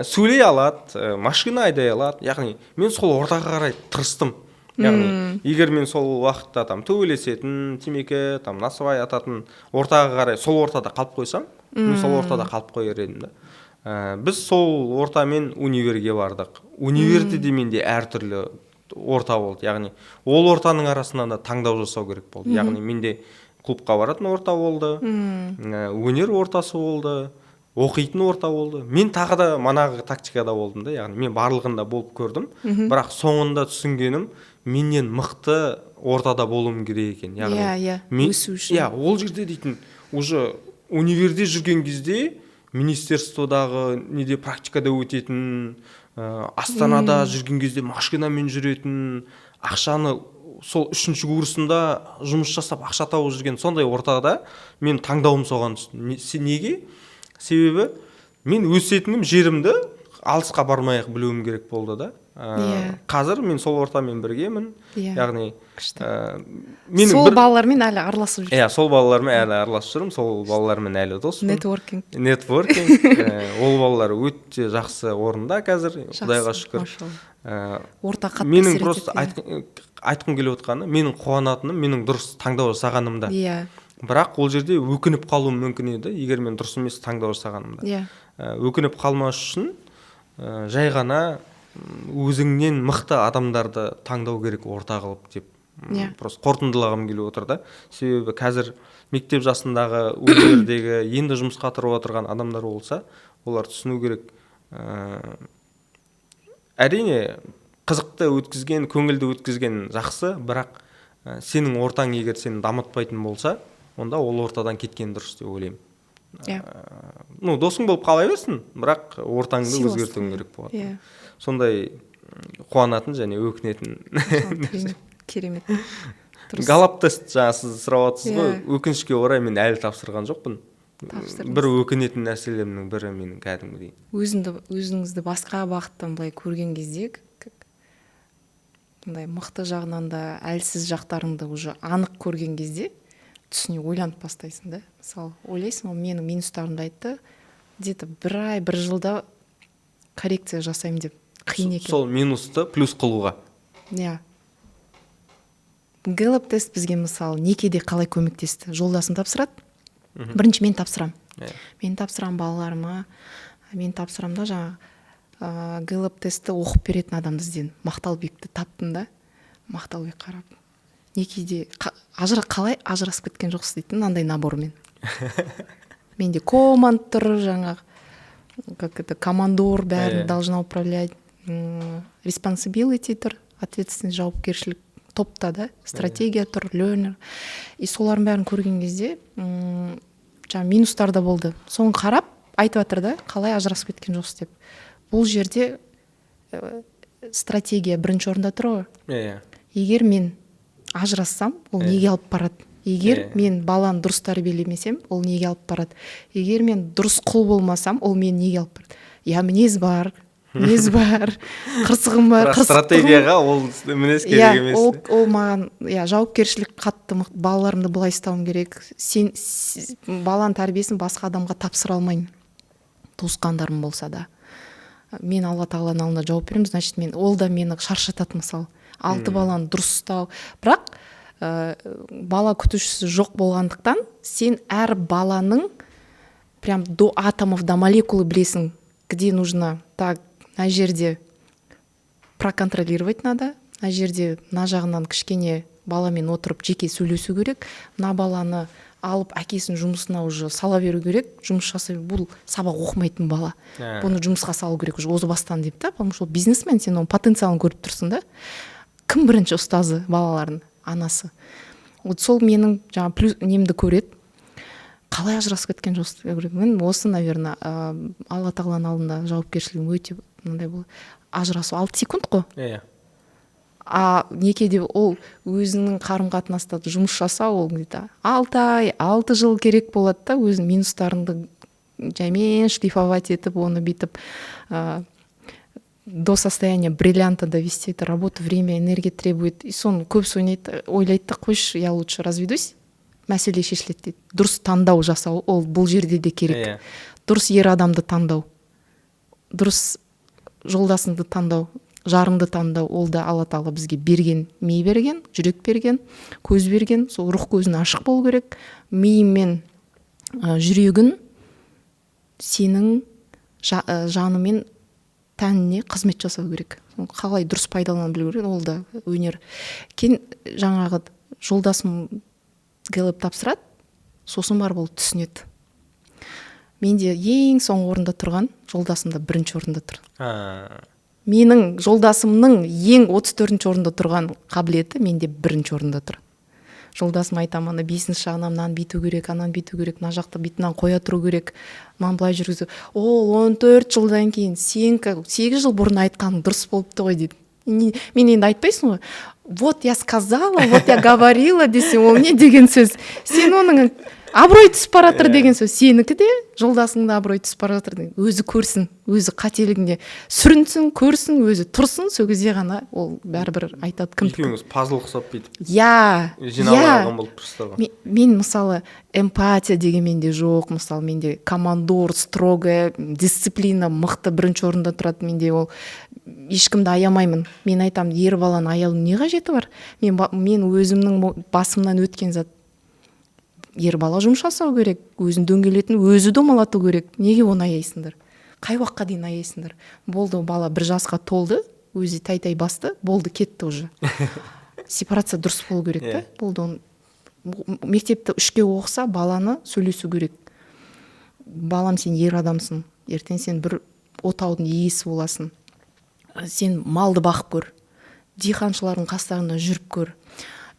Сөйлей алады, машина айдай алады. Яғни мен сол ортаға қарай тырыстым. Яғни егер мен сол уақытта төбелесетін, темекі, насыбай ататын ортаға қарай сол ортада қалып қойсам, мен сол ортада қалып қояр едім да. Біз сол ортамен универге бардық. Универде де менде әртүрлі орта болды. Яғни ол ортаның арасынан да таңдау жасау керек болды. Яғни менде клубқа баратын орта болды, өнер ортасы болды, оқитын орта болды. Мен тағы да манағы тактикада болдым да. Яғни мен барлығында болып көрдім. Бірақ соңында түсінгенім, менен мықты ортада болуым керек екен. Яғни өсу үшін. Ол жерде дейтін, уже универде жүрген кезде министерстводағы неде практикада өтетін, Астанада жүрген кезде машинамен жүретін, ақшаны сол 3-ші курсында жұмыс жасап ақша тауып жүрген сондай ортада мен таңдауым соған түсті. Неге? Себебі мен өсетінім жерімді алысқа бармай-ақ білуім керек болды да. Қазір мен сол ортамен біргемін. Яғни сол балалармен әлі араласып жүрсің. Сол балалармен әлі араласып жүрмін, сол балалармен әлі доспын. Нетворкинг. Ол балалар өте жақсы орында қазір, Құдайға шүкір. Орта қатты менің просто айтқым келіп отқаны, менің қуанатыным, менің дұрыс таңдау жасағанымда. Бірақ ол жерде өкініп қалуым мүмкін еді, егер мен дұрыс емес таңдау жасағанымда. Өкініп қалмас үшін жай ғана өзіңнен мықты адамдарды таңдау керек орта қылып деп просто қорытындылағым келіп отыр да. Себебі қазір мектеп жасындағы, универдегі енді жұмысқа тұрып отырған адамдар болса, олар түсіну керек. Әрине қызықты өткізген, көңілді өткізген жақсы, бірақ сенің ортаң егер сені дамытпайтын болса, онда ол ортадан кеткен дұрыс деп ойлаймын. Досың болып қала берсін, бірақ ортаңды өзгертуің керек болады. Сондай қуанатын және өкінетін. Керемет. Галап тест жаңа сіз сұрап отырсыз ғой, өкінішке орай мен әлі тапсырған жоқпын. Бір өкінетін нәрселерімнің бірі менің кәдімгідей. Өзіңізді басқа бағыттан былай көрген кезде, мықты жағынан да әлсіз жақтарыңды уже анық көрген кезде түсіне ойланып бастайсың да. Мысалы, ойлайсың, менің минустарымды айтты, где-то бір ай, бір жылда коррекция жасаймын деп. Қиын екен. Сол минусты плюс қылуға. Гэллап тест бізге мысалы некеде қалай көмектесті? Жолдасын тапсырады. Бірінші мен тапсырам. Мен тапсырам балаларыма. Мен тапсырам да жаңа Гэллап тестті оқып беретін адамды іздедім. Мақталбекті таптым да. Мақталбек қарап. Некеде қалай ажырасып кеткен жоқсыз дейтін андай набормен. Менде команд тұр, жаңағы как это командор бәрін должна управлять. Responsibility тұр, ответственность, жауапкершілік топта да, стратегия тұр, learner. И солардың бәрін көрген кезде жаңа минустар да болды. Соны қарап айтып жатыр да, қалай ажырасып кеткен жоқсыз деп. Бұл жерде стратегия бірінші орында тұр ғой. Егер мен ажырассам, ол неге алып барады? Егер мен баланы дұрыс тәрбиелемесем, ол неге алып барады? Егер мен дұрыс құл болмасам, ол мен неге алып барады? Мінез бар, қырсығым бар, стратегияға ол мінез керек емес. Ол маған жауапкершілік қатты, балаларымды былай ұстауым керек. Сен баланың тәрбиесін басқа адамға тапсыра алмаймын. Туысқандарым болса да. Мен Алла тағаланың алдында жауап беремін, значит, ол да мені шаршатады мысалы. 6 баланы дұрыс ұстау. Бірақ бала күтушісі жоқ болғандықтан, сен әр баланың прям до атомов, до молекулы білесің, где нужно так, на жерде проконтролировать надо, на жерде на жағынан кішкене баламен отырып жеке сөйлесу керек, на баланы алып әкесінің жұмысына уже сала беру керек, жұмыс жасай, бұл сабақ оқымайтын бала. Бұны жұмысқа салу керек уже өзі бастан деп та, потому что бизнесмен, сен оның потенциалын көріп тұрсың да. Кім бірінші ұстазы балалардың? Анасы. Вот сол менің жаңа плюс немді көреді. Қалай ажырасып кеткен жоқсыз? Мен осы, наверное, Алла тағаланың алдында жауапкершілігім өте мынандай болды. Ажырасу 6 секунд қой. Некеде ол өзінің қарым-қатынаста жұмыс жасау, ол где-то 6 ай, 6 жыл керек болады да, өзінің минустарыңды жаймен шлифовать етіп, оны битіп до состояния бриллианта довести. Это работа, время, энергия требует. И соны көбісі ойлайды, қойшы, я лучше разведусь, мәселе шешіледі дейді. Дұрыс таңдау жасау, ол бұл жерде де керек. Дұрыс ер адамды таңдау, дұрыс жолдасыңды таңдау, жарыңды таңдау, ол да Алла тағала бізге берген, ми берген, жүрек берген, көз берген, сол рух көзін ашық болу керек. Миы мен жүрегін сенің жанымен тәніне қызмет жасау керек. Қалай дұрыс пайдалана білу керек, ол да өнер. Кен жаңағы жолдасым Гэллап тапсырады, сосын бар ол түсінеді. Менде ең соңғы орында тұрған, жолдасым да бірінші орында тұр. Менің жолдасымның ең 34-ші орында тұрған қабілеті менде бірінші орында тұр. Жолдасым айтам, ана бизнес жағынан мынаны бүйту керек, ананы бүйту керек, мына жақта бүйтінен қоя тұру керек, мынаны былай жүргізу. Ол 14 жылдан кейін сен 8 жыл бұрын айтқаның дұрыс болыпты ғой дейді. Мен енді айтпайсың ғой. Вот я сказала, вот я говорила десең, ол не деген сөз? Сен оның абырой түсіп бара жатыр деген сөз. Сенікі де жолдасыңды абырой түсіп бара жатыр деген. Өзі көрсін, өзі қателігінде сүрінсін, көрсін, өзі тұрсын, сол кезде ғана ол бәрібір айтады кім. Екеуіңіз пазл ұқсап бүйтіп жиналған болып тұрсыздар ғой. Мен мысалы эмпатия деген менде жоқ, мысалы менде командор, строгая, дисциплина мықты бірінші орында тұрады менде. Ол ешкімді аямаймын. Мен айтамын, ер баланы аялың не қажеті бар? Мен өзімнің басымнан өткен зат. Ер бала жұмыс жасау керек, өзін дөңгелетін өзі домалату керек. Неге оны аяйсыңдар? Қай уақытқа дейін аяйсыңдар? Болды, бала 1 жасқа толды, өзі тай басты, болды, кетті уже. Сепарация дұрыс болу керек та. Болды, он мектепті 3-ке оқыса, баланы сөйлесу керек. Балам, сен ер адамсың. Ертең сен бір отаудың иесі боласың. Сен малды бақып көр. Диқаншылардың қастарында жүріп көр.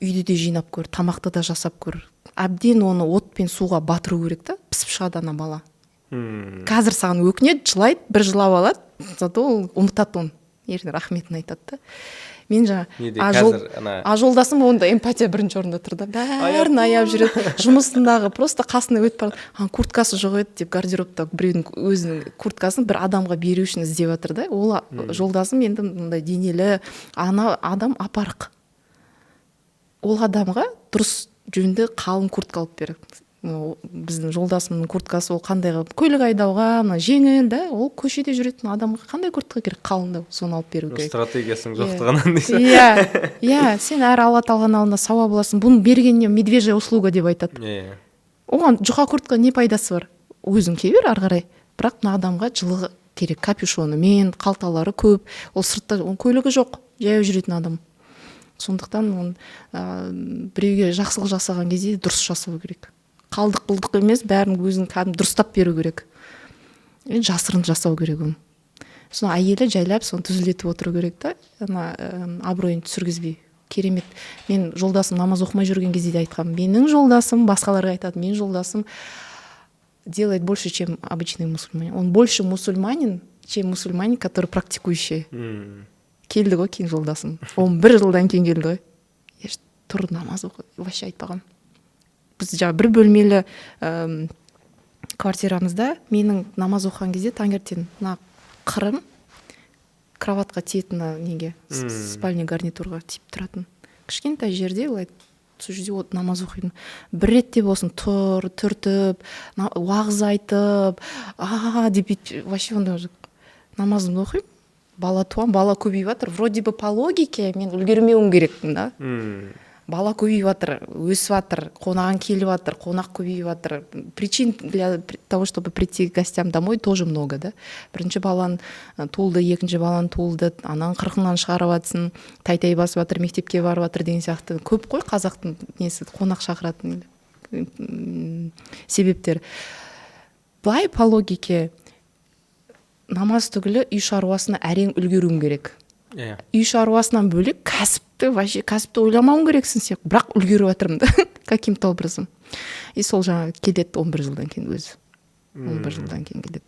Үйді де жинап көр, тамақты да жасап көр. Әбден оны от пен суға батыру керек та, пісіп шығады ана бала. Қазір саған өкінеді, жылайды, бір жылап алады, зато ол ұмытады оны. Ертең рахметін айтады да. Мен жолдасым онда эмпатия бірінші орында тұрды. Бәрін аяп жүреді. Жұмысындағы просто қасына өтіп барады. Курткасы жоқ еді деп гардеробта біреудің өзінің курткасын бір адамға беру үшін іздеп жатыр да. Ол жолдасым енді мындай денелі адам апарық. Ол адамға дұрыс жөнді қалың куртка алып береді. Біздің жолдасымның курткасы ол қандайға, көлік айдауға, жеңіл да, ол көшеде жүретін адамға қандай куртка керек, қалыңдау, соны алып беру керек. Стратегиясың жоқтығынан дейсің. Иә, сен әр алла тағаланың алдында сауап боласың. Бұны бергеніне медвежья услуга деп айтады. Оған жұқа куртка не пайдасы бар? Өзің кие бер ары қарай. Бірақ мына адамға жылы керек, капюшоны мен, қалталары көп, ол сыртта көлігі жоқ, жаяу жүретін адам. Сондықтан біреуге жақсылық жасаған кезде дұрыс жасау керек. Қалдық-бұлдық емес, бәрін өзің дұрыстап беру керек. Жасырын жасау керек оны. Соны әйелі жайлап, соны түзелетіп отыру керек та, абыройын түсіргізбей. Керемет. Мен жолдасым намаз оқымай жүрген кезде де айтқам. Менің жолдасым, басқаларға айтады, мен жолдасым делает больше, чем обычный мусульманин. Он больше мусульманин, чем мусульманин, который практикующий. Келді ғой кейін жолдасым. 11 жылдан кейін келді ғой. Тұр намаз оқы, вообще айтпаған. Біз бір бөлмелі квартирамызда менің намаз оқыған кезде таңертең қырым кроватқа тиетін неге, спальня гарнитурға тиіп тұратын. Кішкентай жерде олай сол жерде намаз оқидым. Бір ретте болсын түртіп, уағыз айтып, деп вообще онда намазымды оқимын. Бала туам, бала көбейіп жатыр. Вроде бы по логике мен үлгермеуім керекпін да. Бала көбейіп жатыр, өсіп жатыр, қонағын келіп жатыр, қонақ көбейіп жатыр. Причин для того, чтобы прийти к гостям домой, тоже много, да. Бірінші балан туылды, екінші балан туылды, ананың 40-ынан шығарып жатсын, тай басып жатыр, мектепке барып жатыр деген сияқты. Көп қой қазақтың несі, қонақ шақыратын себептер. Былай по логике намаз түгілі үй шаруасына әрең үлгеруің керек. Үй шаруасынан бөлек кәсіпті ойламауың керексің сен. Бірақ үлгеріп жатырмын да, каким-то образом. И сол жаңа келеді 11 жылдан кейін өзі. 11 жылдан кейін келеді.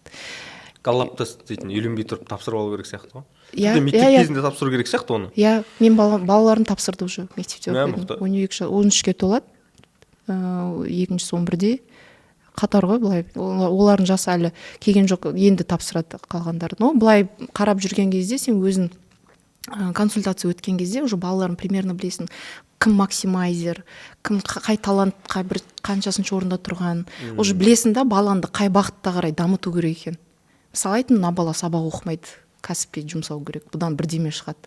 Галлап тест дейтін, үйленбей тұрып тапсырып алу керек сияқты ғой. Мектеп кезінде тапсыру керек сияқты оны. Мен балаларым тапсырды уже мектепте оқиды. 13-ке толады, екіншісі 11-де. Қатар ғой былай. Олардың жасы әлі келген жоқ, енді тапсырады қалғандары. Но былай қарап жүрген кезде сен өзің консультация өткен кезде уже балаларын примерно білесің. Кім максимайзер, кім қай талантқа бір қаншасыншы орында тұрған. Уже білесің да баланды қай бағытта қарай дамыту керек екен. Мысалы айтын, мына бала сабақ оқымайды, кәсіпке жұмсау керек. Бұдан бірдеме шығады.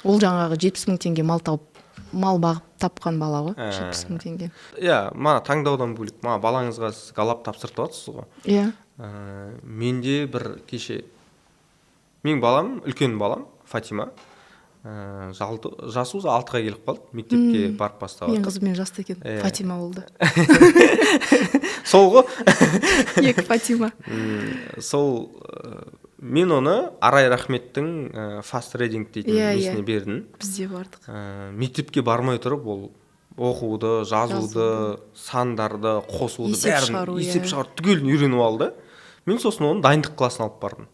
Ол жаңағы 70 000 теңге мал бағып тапқан бала ғой, 70 000 теңге. Мана таңдаудан бөлек, балаңызға сіз галлап тапсыртып жатсыз ғой. Менде бір кеше, менің балам, үлкен балам, Фатима, жасы 6-ға келіп қалды, мектепке барып бастап. Мен қызымен жасты екен, Фатима болды. Сол ғой? Екі Фатима. Сол, мен оны Арай Рахметтің фаст рейдинг дейтін несіне бердім. Бізде бардық. Мектепке бармай тұрып, ол оқуды, жазуды, сандарды, қосуды, бәрін есеп шығару түгелін үйреніп алды. Мен сосын оны дайындық классына алып бардым.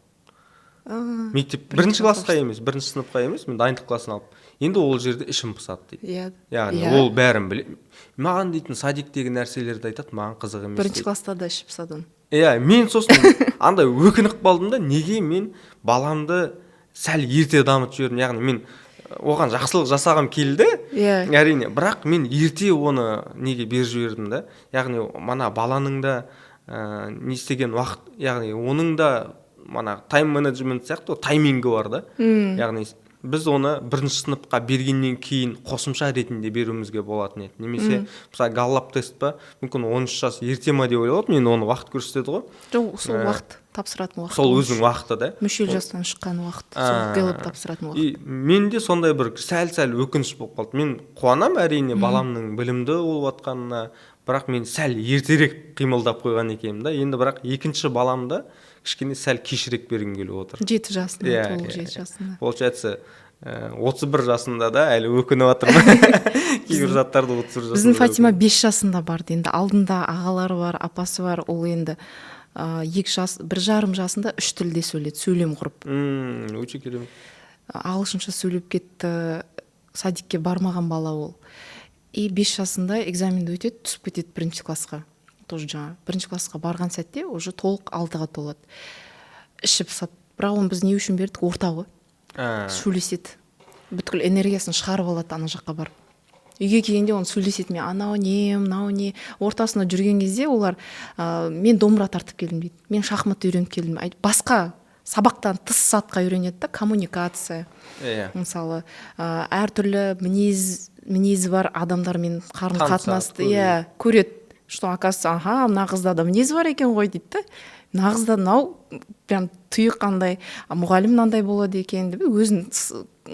мектеп бірінші классқа емес, бірінші сыныпқа емес, мен дайындық классын алып, енді ол жерде ішім пысады дейді. Иә. Яғни ол бәрін біледі. Маған дейтін садиктегі нәрселерді айтады, маған қызық емес. Бірінші класста да ішіп пысады. Иә, мен сосын андай өкініп қалдым да, неге мен баламды сәл ерте дамытып жібердім. Яғни мен оған жақсылық жасағым келді, әрине, бірақ мен ерте оны неге беріп жібердім да. Яғни мана баланың да не істеген уақыт, яғни оның да мана тайм-менеджмент сияқты таймингі бар да. Яғни біз оны бірінші сыныпқа бергеннен кейін қосымша ретінде беруімізге болатын еді. Немесе мысалы галлап тест па, мүмкін 13 жас ерте ма деп ойлап, мен оны уақыт көрсетеді ғой. Жоқ, сол уақыт тапсыратын уақыт. Сол өзінің уақыты да. Мүшел жастан шыққан уақыт, сол галлап тапсыратын уақыт. Менде сондай бір сәл-сәл өкініш болып қалды. Мен қуанам әрине баламның білімді болып жатқанына, бірақ мен сәл ертерек қимылдап қойған екенмін да. Енді бірақ екінші баламды кішкене сәл кешірек бергім келіп отыр. 7 жасында, толық 7 жасында. Получается, 31 жасында да әлі өкініп жатырмын. Кейбір заттарды 31 жасында. Біздің Фатима 5 жасында барды. Енді алдында ағалары бар, апасы бар. Ол енді 2 жас, 1,5 жасында 3 тілде сөйледі, сөйлем құрып. Өте керемет. Ағылшынша сөйлеп кетті, садикке бармаған бала ол. 5 жасында экзаменді өтеді, түсіп кетеді бірінші классқа. Тоже жаңа бірінші классқа барған сәтте уже толық 6-ға толады. Іші пысады. Бірақ оны біз не үшін бердік? Орта ғой. Сөйлеседі. Бүткіл энергиясын шығарып алады ана жаққа барып. Үйге келгенде оны сөйлеседі. Мен анау не, мынау не. Ортасында жүрген кезде олар мен домбыра тартып келдім дейді. Мен шахмат үйреніп келдім. Басқа сабақтан тыс сатқа үйренеді да, коммуникация. Мысалы, әртүрлі мінезі бар адамдармен қарым-қатынасты көреді. Что, оказывается, мына қызда да мінез бар екен ғой дейді да. Мына қызда мынау прям тұйық қандай, мұғалім мынандай болады екен деп өзін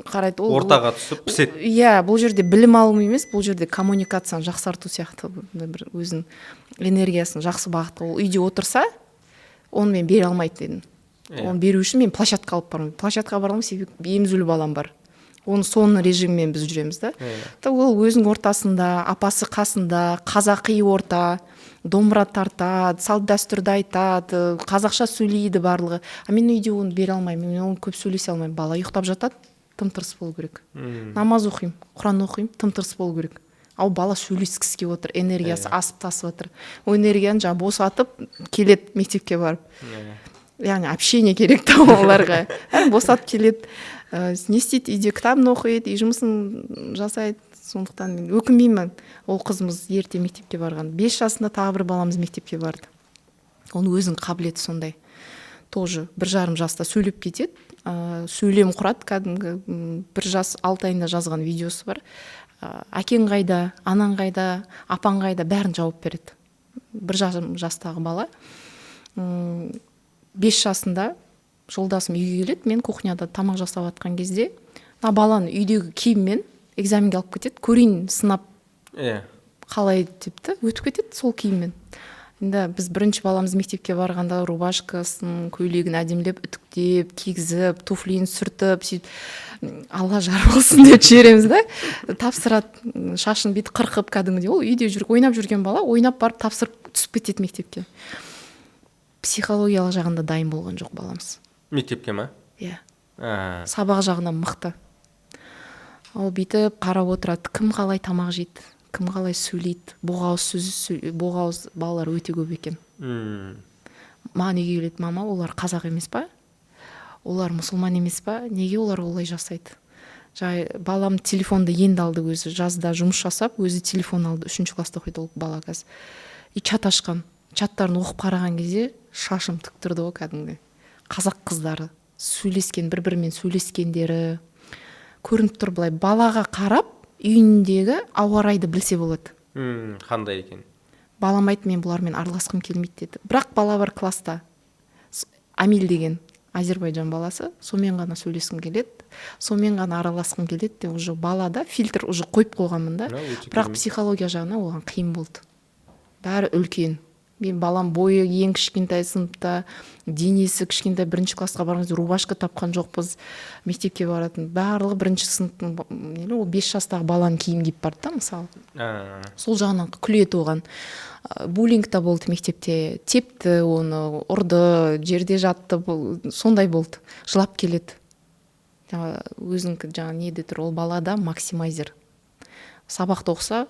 қарайды. Ортаға түсіп піседі. Иә, бұл жерде білім алу емес, бұл жерде коммуникацияны жақсарту сияқты бір өзін энергиясын жақсы бағытта. Ол үйде отырса, оны мен бере алмайды дедім. Оны беру үшін мен площадка алып бармын. Площадка бармын, себебі емізулі балам бар. Оны соның режиммен біз жүреміз да. Ол өзінің ортасында, апасы қасында, қазақи орта, домбыра тартады, салт дәстүрді айтады, қазақша сөйлейді барлығы. Мен үйде оны бере алмаймын, мен оны көп сөйлесе алмаймын. Бала ұйықтап жатады, тым-тырыс болу керек. Намаз оқимын, Құран оқимын, тым-тырыс болу керек. Ал бала сөйлескісі келіп отыр, энергиясы асып тасып отыр. Ол энергияны жаңа босатып келеді мектепке барып. Яғни общение керек та оларға. Босатып келеді. Не істейді, үйде кітабын оқиды, үй жұмысын жасайды. Сондықтан мен өкінбеймін, ол қызымыз ерте мектепке барған. 5 жасында тағы бір баламыз мектепке барды. Оның өзінің қабілеті сондай. Тоже 1,5 жаста сөйлеп кетеді. Сөйлем құрады, кәдімгі 1 жас 6 айында жазған видеосы бар. Әкең қайда, анаң қайда, апаң қайда, бәрін жауап береді. 1,5 жастағы бала. 5 жасында жолдасым үйге келеді, мен кухняда тамақ жасап жатқан кезде, баланы үйдегі киіммен экзаменге алып кетеді, көрейін сынап қалай депті, өтіп кетеді сол киіммен. Енді біз бірінші баламыз мектепке барғанда рубашкасын, көйлегін әдемілеп, үтіктеп, кигізіп, туфлиін сүртіп, алла жар болсын деп жібереміз да. Тапсырады, шашын бүйтіп қырқып кәдімгідей. Ол үйде ойнап жүрген бала, ойнап барып тапсырып түсіп кетеді мектепке. Психологиялық жағында дайын болған жоқ баламыз. Мектепке ма? Иә. Сабақ жағынан мықты. Ол бүйтіп қарап отырады, кім қалай тамақ жейді, кім қалай сөйлейді, боғауыз балалар өте көп екен. Маған үйге келеді, мама, олар қазақ емес па? Олар мұсылман емес па? Неге олар олай жасайды? Балам телефонды енді алды өзі, жазда жұмыс жасап, өзі телефон алды, 3-ші класста оқиды ол бала қазір. Чат ашқан, чаттарын оқып қараған кезде шашым тік тұрды ғой кәдімгі. Қазақ қыздары сөйлескен, бір-бірімен сөйлескендері көрініп тұр. Былай балаға қарап үйіндегі ауа райды білсе болады. Қандай екен? Балам айтты, мен бұлармен араласқым келмейді деді. Бірақ бала бар класста, Амил деген Азербайжан баласы, сонымен ғана сөйлескім келеді, сонымен ғана араласқым келеді де, уже балада фильтр уже қойып қойғанмын да. Бірақ психология жағынан оған қиын болды. Бәрі үлкен. Мен балам бойы ең кішкентай сыныпта, денесі кішкентай, 1-классқа барған кезде рубашка тапқан жоқпыз. Мектепке баратын барлығы 1-сыныптың ол 5 жастағы баланың киім киіп барды да, мысалы. Сол жағынан күледі оған. Буллинг та болды мектепте, тепті оны, ұрды, жерде жатты, сондай болды. Жылап келеді. Өзің не тұр, ол балада максимайзер. Сабақты оқса,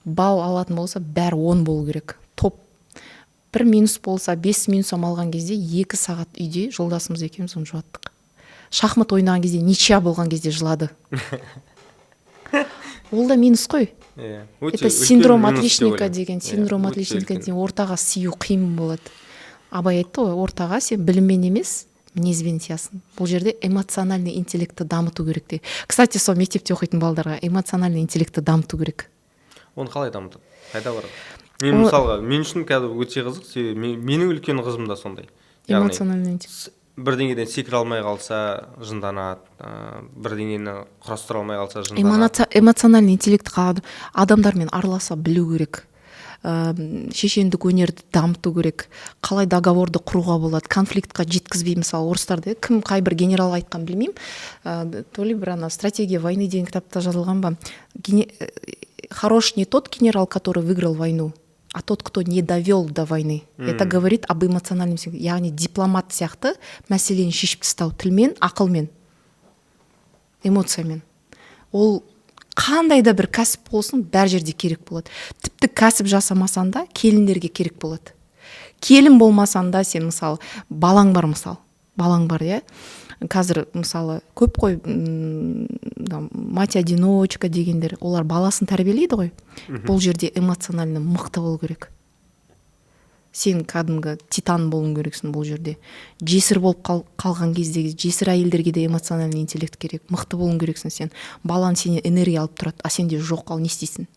бал алатын болса, бәрі 10 болу керек. Топ. 1 минус болса, 5 минус алған кезде 2 сағат үйде жолдасымыз екеуміз оны жуаттық. Шахмат ойнаған кезде, ничья болған кезде жылады. Ол да минус қой. Это синдром отличника деген, синдром отличника деген, ортаға сию қиын болады. Абай айтты ғой, ортаға сен біліммен емес, мінезбен сиясың. Бұл жерде эмоциональный интеллектті дамыту керек те. Кстати, сол мектепте оқитын балдарға эмоциональный интеллектті дамыту керек. Оны қалай дамытады? Қайда барады? Мен мысалға, мен үшін қазір өте қызық, менің үлкен қызым да сондай. Эмоциональный интеллект. Бірдеңеден секіре алмай қалса, жынданады, бірдеңені құрастыра алмай қалса, жынданады. Эмоциональный интеллект адамдармен араласа білу керек. Шешендік өнерді дамыту керек. Қалай договорды құруға болады, конфликтқа жеткізбей, мысалы, орыстарда кім қай бір генерал айтқан білмеймін. То ли бір стратегия войны деген кітапта жазылған ба. Хорош не тот генерал, который выиграл войну, а тот, кто не довел до войны. Это говорит об эмоциональном интеллекте. Яғни дипломат сияқты мәселені шешіп тастау тілмен, ақылмен, эмоциямен. Ол қандай да бір кәсіп болсын, бәр жерде керек болады. Тіпті кәсіп жасамасан да келіндерге керек болады. Келін болмасан да сен, мысалы, балаң бар, иә. Қазір, мысалы, көп қой, мать одиночка дегендер, олар баласын тәрбиелейді ғой. Бұл жерде эмоционально мықты болу керек. Сен кәдімгі титан болуың керексің бұл жерде. Жесір болып қалған кездегі жесір әйелдерге де эмоциональный интеллект керек. Мықты болуың керексің сен. Балаң сенен энергия алып тұрады, а сенде жоқ, ал не істейсің?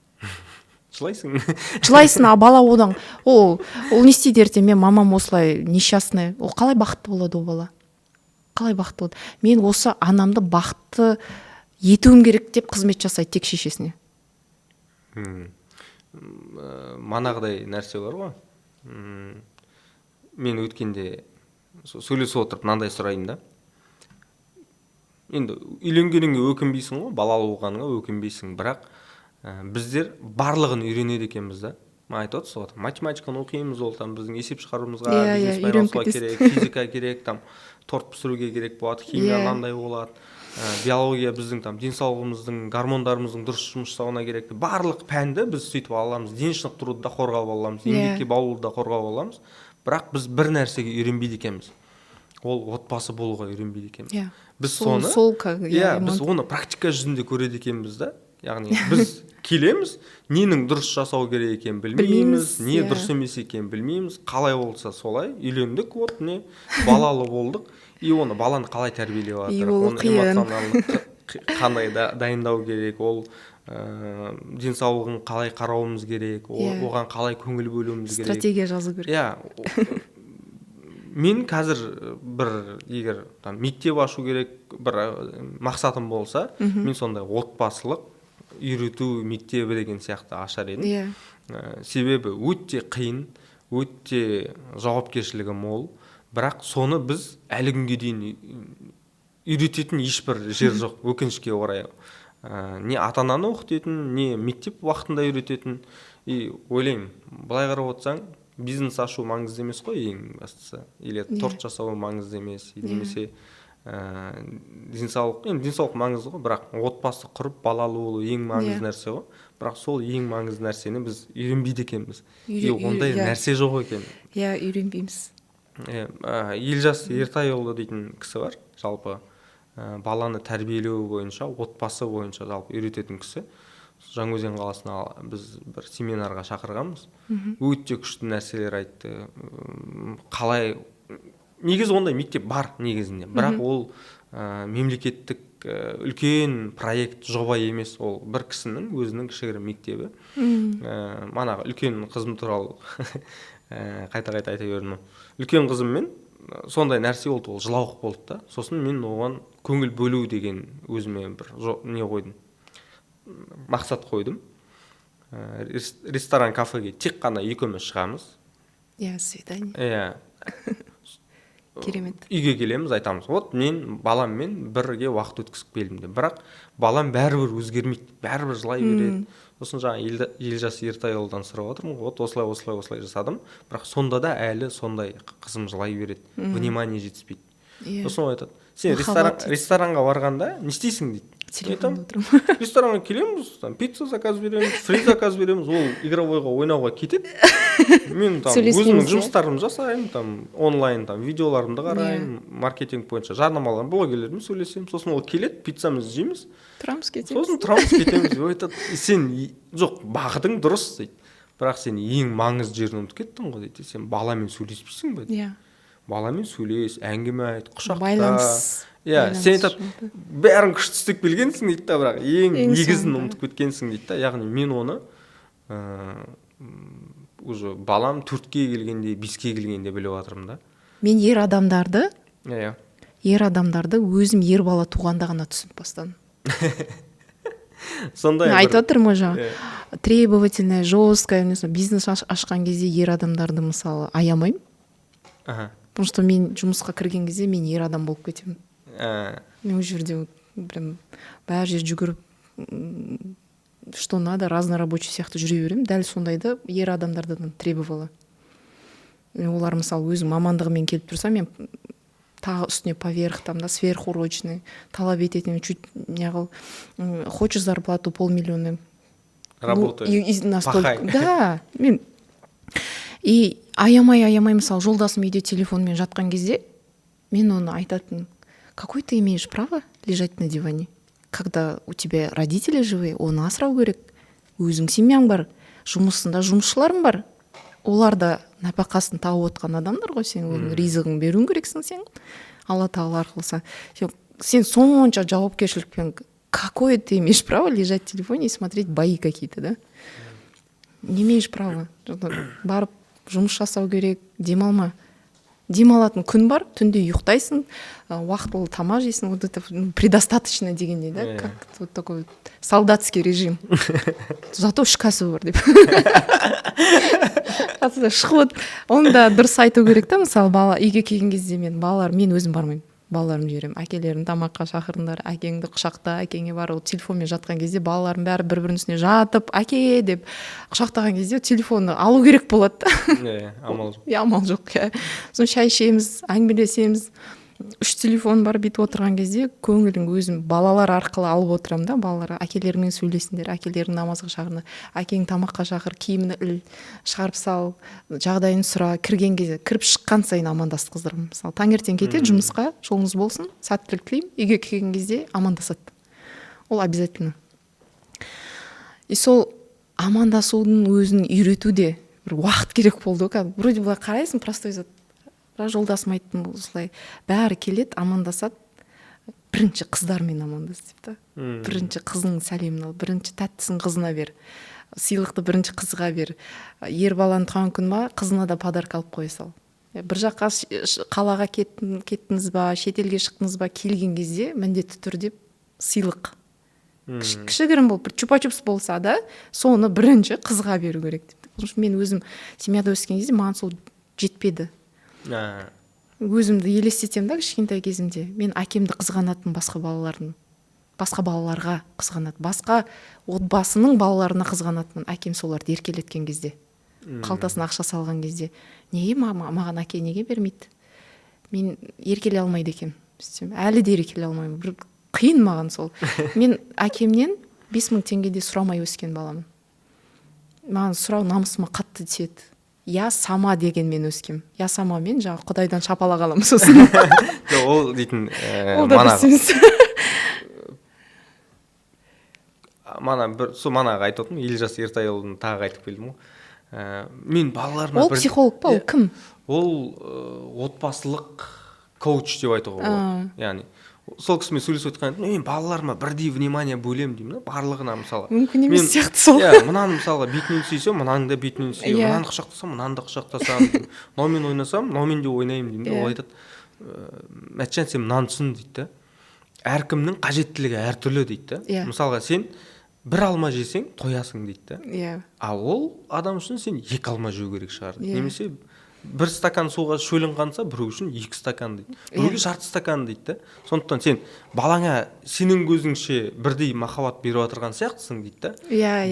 Жылайсың, а бала одан, ол не істейді ертең, мен мамам осылай несчастный, ол қалай бақытты болады ол бала? Қалай бақытты болады? Мен осы анамды бақытты етуім керек деп қызмет жасайды тек шешесіне. Манағыдай нәрсе бар ғой. Мен өткенде сөйлесіп отырып мынандай сұрайын да. Енді үйленгеніңе өкінбейсің ғой, балалы болғаныңа өкінбейсің, бірақ біздер барлығын үйренеді екенбіз да. Айтып отырсыз ғой, математиканы оқимыз, ол там біздің есеп шығаруымызға, бизнес айналысуға керек, физика керек, там торт пісіруге керек болады, химия мынандай болады, биология біздің там денсаулығымыздың, гормондарымыздың дұрыс жұмыс жасауына керек. Барлық пәнді біз сөйтіп аламыз, дене шынықтыруды да қорғап аламыз, еңбекке баулуды да қорғап аламыз. Бірақ біз бір нәрсеге үйренбейді екенбіз. Ол отбасы болуға үйренбейді екенбіз. Біз оны практика жүзінде көреді екенбіз да. Яғни біз келеміз, ненің дұрыс жасау керек екенін білмейміз, не дұрыс емес екенін білмейміз, қалай болса солай, үйлендік, вот не, балалы болдық, и оны баланы қалай тәрбиелеп жатыр, оны эмоционалдық қандай дайындау керек, ол денсаулығын қалай қарауымыз керек, оған қалай көңіл бөлуіміз керек. Стратегия жазу керек. Мен қазір бір егер мектеп ашу керек, бір мақсатым болса, мен сондай отбасылық үйрету мектебі деген сияқты ашар едім. Себебі өте қиын, өте жауапкершілігі мол, бірақ соны біз әлі күнге дейін үйрететін ешбір жер жоқ, өкінішке орай. Не ата-ананы оқытатын, не мектеп уақытында үйрететін. И ойлаймын, былай қарап отырсаң, бизнес ашу маңызды емес қой ең бастысы. Или торт жасау маңызды емес, немесе денсаулық маңызды ғой, бірақ отбасы құрып балалы болу ең маңызды нәрсе ғой. Бірақ сол ең маңызды нәрсені біз үйренбейді екенбіз. Ондай нәрсе жоқ екен. Үйренбейміз. Елжас Ертайұлы дейтін кісі бар, жалпы баланы тәрбиелеу бойынша, отбасы бойынша жалпы үйрететін кісі. Жаңаөзен қаласына біз бір семинарға шақырғанбыз. Өте күшті нәрселер айтты. Қалай, негізі ондай мектеп бар негізінде, бірақ ол мемлекеттік үлкен проект, жоба емес, ол бір кісінің өзінің кішігірім мектебі. Манағы үлкен қызым туралы қайта-қайта айта бердім. Үлкен қызыммен сондай нәрсе болды, ол жылауық болды да. Сосын мен оған көңіл бөлу деген өзіме бір не қойдым, мақсат қойдым. Ресторан, кафеге тек қана екеуміз шығамыз. свидание. Иә. Керемет. Үйге келеміз, айтамыз, вот мен баламмен бірге уақыт өткізіп келдім деп. Бірақ балам бәрібір өзгермейді, бәрібір жылай береді. Сосын жаңа Елжас Ертайұлынан сұрап отырмын, вот осылай жасадым, бірақ сонда да әлі сондай қызым жылай береді, внимание жетіспейді. Сосын ол айтады, сен ресторанға барғанда не істейсің дейді. Телефонда отырмын. Ресторанға келеміз, пицца заказ береміз, фри заказ береміз, ол игровойға ойнауға кетеді. Мен өзімнің жұмыстарымды жасаймын, онлайн видеоларымды қараймын, маркетинг бойынша жарнамаларым, блогерлермен сөйлесемін, сосын ол келеді, пиццамызды жейміз, тұрамыз кетеміз. сосын тұрамыз кетеміз. Айтады, сен жоқ, бағытың дұрыс дейді, бірақ сен ең маңызды жерін ұмытып кеттің ғой дейді. Сен баламен сөйлеспейсің бе дейді. Баламен сөйлес, әңгіме айт, құшақта. Байланыс. Сен айтады, бәрін күшті істеп келгенсің дейді, бірақ ең негізін ұмытып кеткенсің дейді. Яғни мен оны уже балам 4-ке келгенде, 5-ке келгенде біліп жатырмын да. Мен ер адамдарды өзім ер бала туғанда ғана түсініп бастадым. Сондай айтып отырмын ғой жаңа. Требовательная, жесткая, бизнес ашқан кезде ер адамдарды мысалы аямаймын. Потому что мен жұмысқа кірген кезде мен ер адам болып кетемін. Мен ол жерде прям бәр жер жүгіріп, что надо, разнорабочий сияқты жүре беремін. Дәл сондайды ер адамдардан требовала. Олар мысалы өзім мамандығымен келіп тұрса, мен тағы үстіне поверх, сверхурочный, талап ететін, чуть неғыл, хочешь зарплату 500 000. Работаю. Настолько. Да, мен и аямай мысалы жолдасым үйде телефонмен жатқан кезде мен оны айтатын, какой ты имеешь право лежать на диване, когда у тебя родители живые, оны асырау керек, өзің семьяң бар, жұмысында жұмысшыларың бар, олар да нәпақасын тауып отқан адамдар ғой, сен оның ризығын беруің керексің, сен Алла тағала арқылы. Сен сонша жауапкершілікпен, какое ты имеешь право лежать в телефоне и смотреть бои какие-то, да? Не имеешь права. Барып жұмыс жасау керек, демалма. Демалатын күн бар, түнде ұйықтайсың, уақытылы тамақ жейсің, вот это предостаточно дегендей, да? Как вот такой солдатский режим. Зато үш кәсібі бар деп. Шығып, оны да дұрыс айту керек та, мысалы бала үйге келген кезде мен өзім бармаймын. Балаларым жіберемін, әкелерін тамаққа шақырыңдар, әкеңді құшақта, әкеңе бар, ол телефонмен жатқан кезде балаларым бәрі бір-бірінің үстіне жатып, әке деп құшақтаған кезде телефонды алу керек болады. Амал жоқ. Амал жоқ. Сосын шай ішеміз, әңгімелесеміз. 3 телефон бар, бүйтіп отырған кезде көңілің өзім балалар арқылы алып отырамын да, балалар әкелерімен сөйлесіңдер, әкелерің намазға шақырыңдар, әкең тамаққа шақыр, киімін іл, шығарып сал, жағдайын сұра, кірген кезде, кіріп шыққан сайын амандасқыздырамын. Мысалы, таңертең кетеді жұмысқа, жолыңыз болсын, сәттілік тілеймін, үйге келген кезде амандасады. Ол обязательно. И сол амандасудың өзін үйретуде бір уақыт керек болды. Вроде былай қарайсың, простой зат. Жолдасым айттым, осылай бәрі келеді, амандасады, бірінші қыздармен амандас деп та. Бірінші қызының сәлемін ал, бірінші тәттісін қызына бер, сыйлықты бірінші қызға бер. Ер баланың туған күні ма, қызына да подарка алып қоя сал. Бір жаққа қалаға кеттіңіз ба, шетелге шықтыңыз ба, келген кезде міндетті түрде сыйлық. Кішігірім болып, бір чупа-чупс болса да, соны бірінші қызға беру керек деп. Потому что мен өзім семьяда өскен кезде маған сол жетпеді. Өзімді елестетемін да, кішкентай кезімде. Мен әкемді қызғанатын басқа балаларға қызғанатын, басқа отбасының балаларына қызғанатын. Әкем соларды еркелеткен кезде, қалтасына ақша салған кезде. Неге маған әке неге бермейді? Мен еркелей алмайды екем. Әлі де еркелей алмаймын. Бір қиын маған сол. Мен әкемнен 5000 теңгеде сұрамай өскен баламын. Маған сұрау намысыма қатты тиеді. Я сама деген мен өскем. Я сама мен жаңа Құдайдан шапалақ аламын сосын. Ол дейтін манағы айтып отырмын, Елжас Ертайұлын тағы айтып келдім ғой. Мен балаларыма ол психолог па, ол кім? Ол отбасылық коуч деп айтуға болады. Яғни сол кісімен сөйлесіп отқан мен балаларыма бірдей внимание бөлемін деймін, барлығына мысалы. Мүмкін емес сияқты сол. Мынаны мысалға бетінен сүйсем, мынаның да бетінен сүйем, мынаны құшақтасам, мынаны да құшақтасам, мынаумен ойнасам, мынаумен де ойнаймын деймін. Ол айтады, Мәтжан, сен мынаны түсін дейді. Әркімнің қажеттілігі әртүрлі дейді. Мысалға сен бір алма жесең, тоясың дейді. Ал ол адам үшін сен 2 алма жеу керек шығар. Немесе бір стакан суға шөлін қанса, біреу үшін 2 стакан дейді, біреуге жарты стакан дейді да. Сондықтан сен балаңа сенің көзіңше бірдей махаббат беріп отырған сияқтысың дейді да.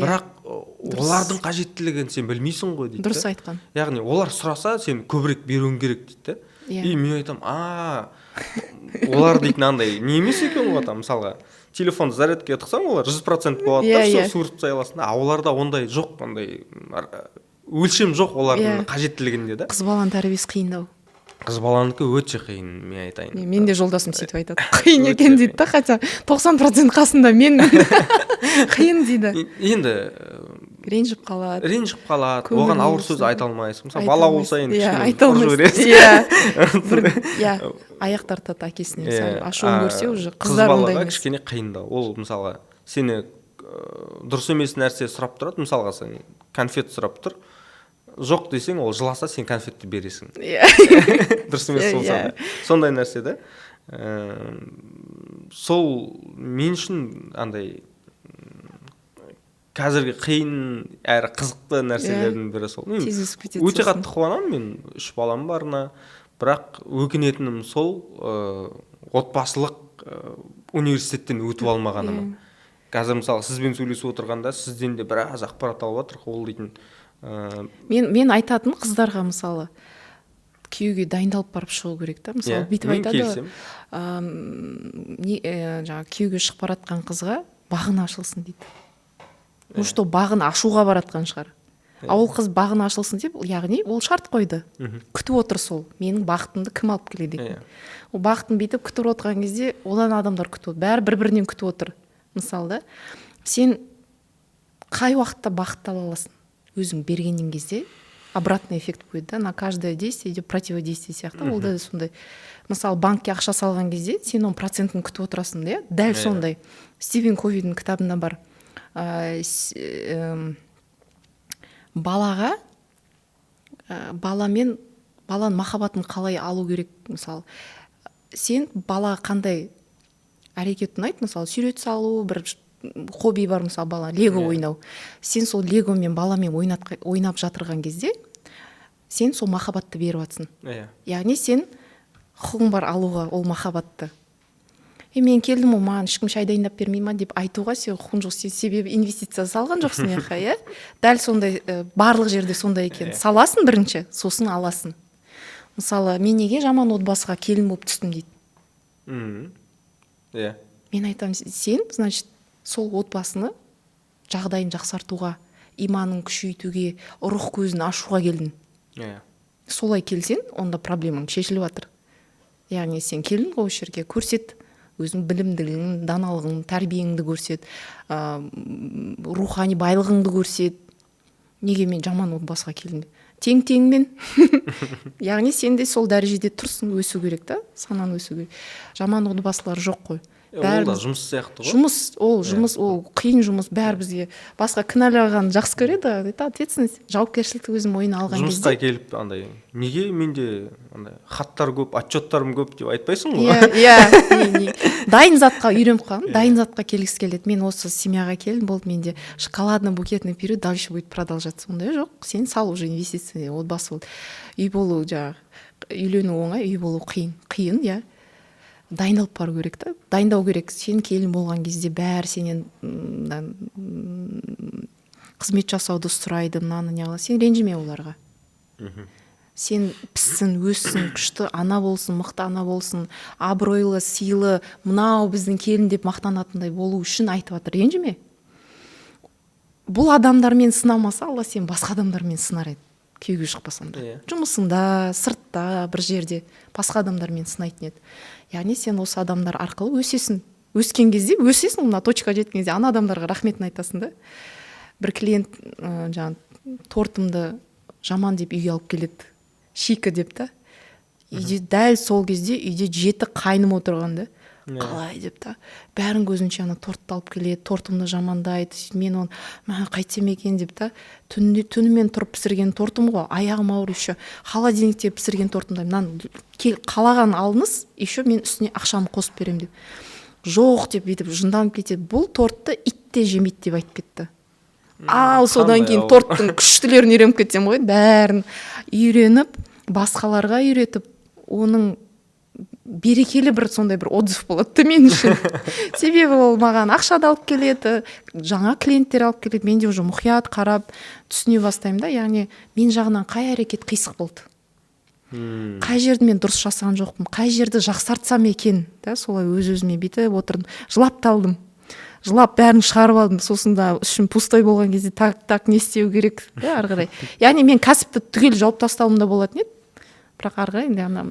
Бірақ олардың қажеттілігін сен білмейсің ғой дейді. Дұрыс айтқан. Яғни олар сұраса сен көбірек беруің керек дейді да. И мен айтамын, олар дейтін андай не емес екен ғой там, мысалға телефонды зарядкаға тықсаң, олар 100% болады да, все суырып тастай аласың. Оларда ондай жоқ, ондай өлшем жоқ олардың қажеттілігінде да. Қыз баланың тәрбиесі қиындау. Қыз баланікі өте қиын, мен айтайын. Мен де жолдасым сөйтіп айтады. Қиын екен дейді да, хотя 90% қасында мен қиын дейді. Енді ренжіп қалады, оған ауыр сөз айта алмайсың. Мысалы бала болса енді кішкене аяқ тартады әкесіне, мысалы ашуын көрсе уже қыздар ондай емес. Кішкене қиындау. Ол мысалға сені дұрыс емес нәрсе сұрап тұрады, мысалға сен конфет сұрап тұр, жоқ десең, ол жыласа, сен конфетті бересің. Дұрыс емес болса да. Сондай нәрсе да. Сол мен үшін андай қазіргі қиын әрі қызықты нәрселердің бірі сол. Өте қатты қуанамын мен 3 балам барына, бірақ өкінетінім сол отбасылық университеттен өтіп алмағаныма. Қазір мысалы сізбен сөйлесіп отырғанда сізден де біраз ақпарат алып жатыр, ол дейтін. Мен айтатын қыздарға мысалы күйеуге дайындалып барып шығу керек та. Мысалы бүйтіп айтады, жаңағы күйеуге шығып баратқан қызға бағын ашылсын дейді. Что бағын ашуға баратқан шығар. Ол қыз бағын ашылсын деп, яғни ол шарт қойды. Күтіп отыр сол. Менің бақытымды кім алып келеді екен. Ол бақытын бүйтіп күтіп отырған кезде, одан адамдар күтіп отыр. Бәрі бір-бірінен күтіп отыр. Мысалы, сен қай уақытта бақытты ала аласың? Өзің бергеннен кезде обратный эффект будет, да? На каждое действие идет противодействие сияқты. Ол да сондай. Мысалы, банкке ақша салған кезде, сен оның процентін күтіп отырасың, да? Дәл сондай. Стивен Ковидің кітабында бар. Балаға баланың махаббатын қалай алу керек. Мысалы, сен балаға қандай әрекет ұнайды, мысалы сурет салу, бір хобби бар, мысалы бала лего ойнау. Сен сол легомен баламен ойнап жатырған кезде сен сол махаббатты беріп жатсың. Яғни сен құқың бар алуға ол махаббатты. Мен келдім, маған ешкім шай дайындап бермей ма деп айтуға сен құқың жоқ, сен себебі инвестиция салған жоқсың яқа, иә? Дәл сондай, барлық жерде сондай екен. Саласың бірінші, сосын аласың. Мысалы, мен неге жаман отбасыға келін болып түстім дейді. Мен айтамын, сен, значит, сол отбасыны жағдайын жақсартуға, иманын күшейтуге, рух көзін ашуға келдің. Солай келсең, онда проблемаң шешіліп жатыр. Яғни сен келдің ғой жерге, көрсет өзің білімділігің, даналығың, тәрбиеңді көрсет, рухани байлығыңды көрсет. Неге мен жаман отбасыға келдім? Тең-теңмен. Яғни сен де сол дәрежеде тұрсың, өсу керек та, санан өсу керек. Жаман отбасылар жоқ қой. Ол да жұмыс сияқты ғой. Жұмыс, ол қиын жұмыс, бәрі бізге басқа кінәлаған жақсы көреді. Это ответственность, жауапкершілікті өзім мойнына алған кезде. Жұмысқа келіп андай, неге менде андай хаттар көп, отчеттарым көп деп айтпайсың ғой? Иә. Дайын затқа үйреніп қалдым, дайын затқа келгісі келеді. Мен осы семьяға келдім, болды менде шоколадно-букетный период дальше будет продолжаться. Ондай жоқ. Сен сал уже инвестиция, отбасы болды. Үй болу жаңағы, үйлену оңай, үй болу қиын, иә. Дайындалып бару керек та, дайындау керек. Сен келін болған кезде бәрі сенен қызмет жасауды сұрайды, мынаны неғыла. Сен ренжіме оларға. Сен піссін, өссін, күшті ана болсын, мықты ана болсын, абыройлы, сыйлы, мынау біздің келін деп мақтанатындай болу үшін айтып жатыр. Ренжіме. Бұл адамдармен сынамаса, Алла сен басқа адамдармен сынар еді. Күйеуге шықпасам да. Жұмысыңда, сыртта, бір жерде басқа адамдармен сынайтын еді. Яғни сен осы адамдар арқылы өсесің. Өскен кезде, өсесің, мына точка жеткен кезде ана адамдарға рахметін айтасың да. Бір клиент тортымды жаман деп үйге алып келеді. Шикі деп та. Үйде дәл сол кезде үйде 7 қайным отырғанда. Қалай деп та. Бәрін көзінше ана тортты алып келеді, тортымды жамандайды. Мен оны қайтсем екен деп та. Түнімен тұрып пісірген тортым ғой, аяғым ауыр еще. Холодильникте пісірген тортымдай. Қалаған алыңыз, еще мен үстіне ақшамы қосып берем деп. Жоқ деп бүйтіп жынданып кетеді. Бұл тортты ит те жемейді деп айтып кетті. Ал содан кейін торттың күштілерін үйреніп кетсем ғой, бәрін үйреніп, басқаларға үйретіп оның берекелі бір сондай бір отзыв болады мен үшін. Себебі ол маған ақша да алып келеді, жаңа клиенттер алып келеді, мен де уже мұқият қарап түсіне бастаймын да, яғни мен жағынан қай әрекет қисық болды, қай жерді мен дұрыс жасаған жоқпын, қай жерді жақсартсам екен, да, солай өз-өзіме бүйтіп отырдым, жылап та алдым, жылап бәрін шығарып алдым, сосын да ішім пустой болған кезде так не істеу керек, да, ары қарай. Яғни мен кәсіпті түгел жауып тастауым да болатын еді, бірақ ары қарай ана